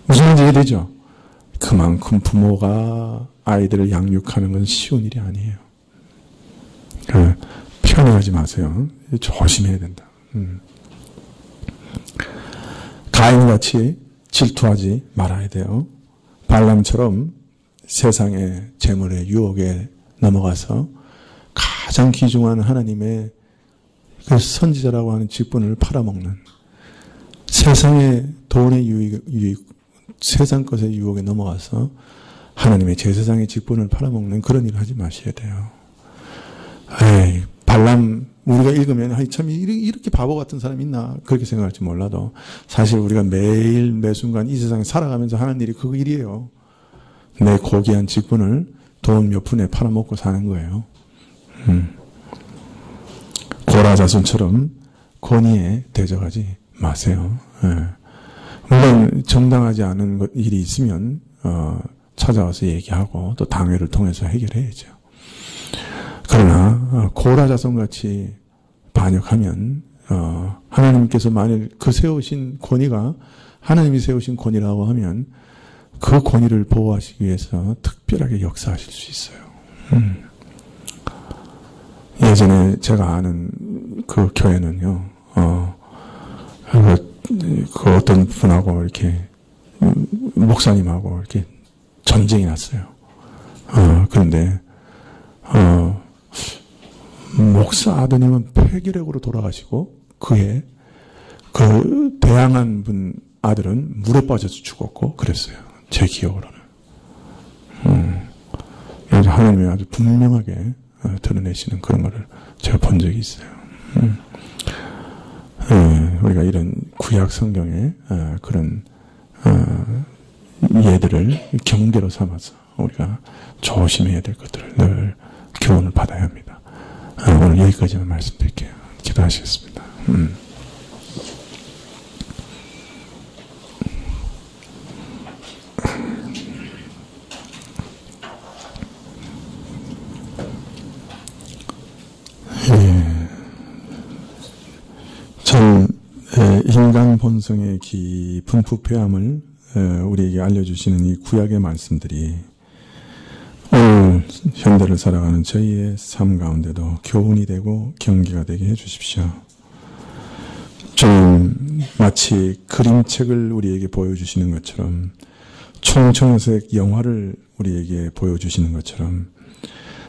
무슨 말인지 이해되죠? 그만큼 부모가 아이들을 양육하는 건 쉬운 일이 아니에요. 편애하지 마세요. 조심해야 된다. 가인같이 질투하지 말아야 돼요. 발람처럼 세상의 재물의 유혹에 넘어가서 가장 귀중한 하나님의 그 선지자라고 하는 직분을 팔아먹는 세상의 돈의 유익, 세상 것의 유혹에 넘어가서 하나님의 제사장의 직분을 팔아먹는 그런 일을 하지 마셔야 돼요. 에이, 발람 우리가 읽으면 참 이렇게 바보 같은 사람이 있나 그렇게 생각할지 몰라도 사실 우리가 매일 매순간 이 세상에 살아가면서 하는 일이 그 일이에요. 내 고귀한 직분을 돈 몇 푼에 팔아먹고 사는 거예요. 고라 자손처럼 권위에 대적하지 마세요. 물론 정당하지 않은 일이 있으면 찾아와서 얘기하고 또 당회를 통해서 해결해야죠. 그러나 고라 자손같이 반역하면 하나님께서 만일 그 세우신 권위가 하나님이 세우신 권위라고 하면 그 권위를 보호하시기 위해서 특별하게 역사하실 수 있어요. 예전에 제가 아는 그 교회는요, 그 어떤 분하고 이렇게 목사님하고 이렇게 전쟁이 났어요. 그런데 목사 아드님은 폐결핵으로 돌아가시고 그해 그 대항한 분 아들은 물에 빠져서 죽었고 그랬어요. 제 기억으로는. 하나님이 아주 분명하게 드러내시는 그런 거를 제가 본 적이 있어요. 우리가 이런 구약 성경의 그런 예들을 경계로 삼아서 우리가 조심해야 될 것들을 늘 교훈을 받아야 합니다. 오늘 여기까지만 말씀드릴게요. 기도하시겠습니다. 참 인간 본성의 깊은 부패함을 우리에게 알려주시는 이 구약의 말씀들이 오늘 현대를 살아가는 저희의 삶 가운데도 교훈이 되고 경계가 되게 해주십시오. 좀 마치 그림책을 우리에게 보여주시는 것처럼 총청색 영화를 우리에게 보여주시는 것처럼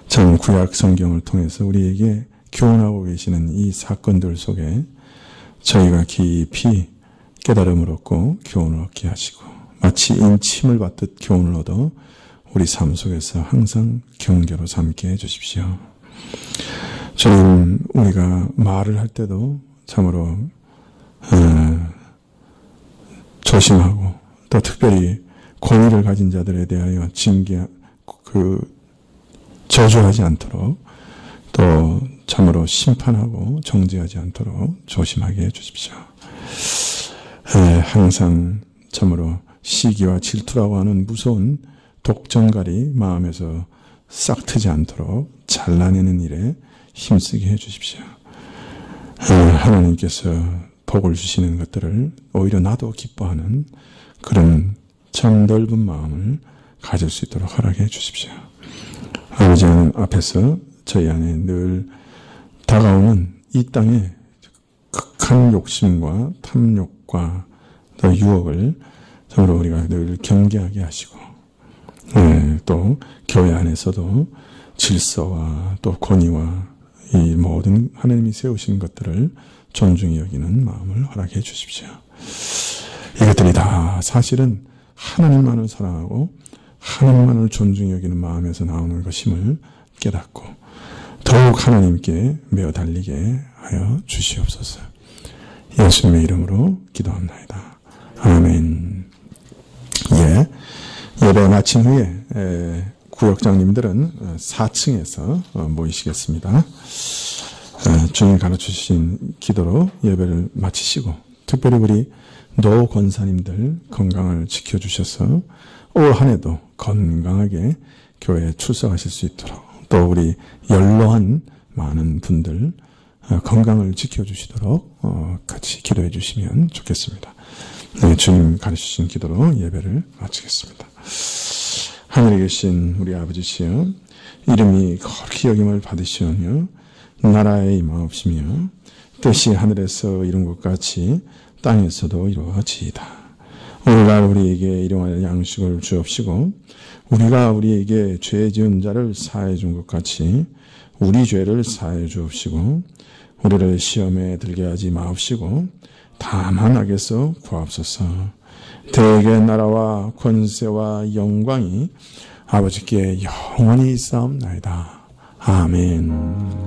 참 구약 성경을 통해서 우리에게 교훈하고 계시는 이 사건들 속에 저희가 깊이 깨달음을 얻고 교훈을 얻게 하시고 마치 인침을 받듯 교훈을 얻어 우리 삶 속에서 항상 경계로 삼게 해주십시오. 주님, 우리가 말을 할 때도 참으로 조심하고 또 특별히 권위를 가진 자들에 대하여 저주하지 않도록 또 참으로 심판하고 정죄하지 않도록 조심하게 해주십시오. 항상 참으로 시기와 질투라고 하는 무서운 독점갈이 마음에서 싹트지 않도록 잘라내는 일에 힘쓰게 해주십시오. 하나님께서 복을 주시는 것들을 오히려 나도 기뻐하는 그런 참 넓은 마음을 가질 수 있도록 허락해 주십시오. 아버지 하나님 앞에서 저희 안에 늘 다가오는 이 땅의 극한 욕심과 탐욕과 또 유혹을 참으로 우리가 늘 경계하게 하시고 또 교회 안에서도 질서와 또 권위와 이 모든 하나님이 세우신 것들을 존중히 여기는 마음을 허락해 주십시오. 이것들이 다 사실은 하나님만을 사랑하고 하나님만을 존중히 여기는 마음에서 나오는 것임을 깨닫고 더욱 하나님께 매어 달리게 하여 주시옵소서. 예수님의 이름으로 기도합니다. 아멘. 아멘. 예. 예배 마친 후에 구역장님들은 4층에서 모이시겠습니다. 주님 가르쳐주신 기도로 예배를 마치시고, 특별히 우리 노 권사님들 건강을 지켜주셔서 올 한 해도 건강하게 교회에 출석하실 수 있도록, 또 우리 연로한 많은 분들 건강을 지켜주시도록 같이 기도해 주시면 좋겠습니다. 네, 주님 가르치신 기도로 예배를 마치겠습니다. 하늘에 계신 우리 아버지시여, 이름이 거룩히 여김을 받으시오며 나라에 임하옵시며 뜻이 하늘에서 이룬 것 같이 땅에서도 이루어지이다. 오늘날 우리에게 일용할 양식을 주옵시고, 우리가 우리에게 죄 지은 자를 사해 준 것 같이 우리 죄를 사해 주옵시고, 우리를 시험에 들게 하지 마옵시고 다만 악에서 구하옵소서. 대개 나라와 권세와 영광이 아버지께 영원히 있사옵나이다. 아멘.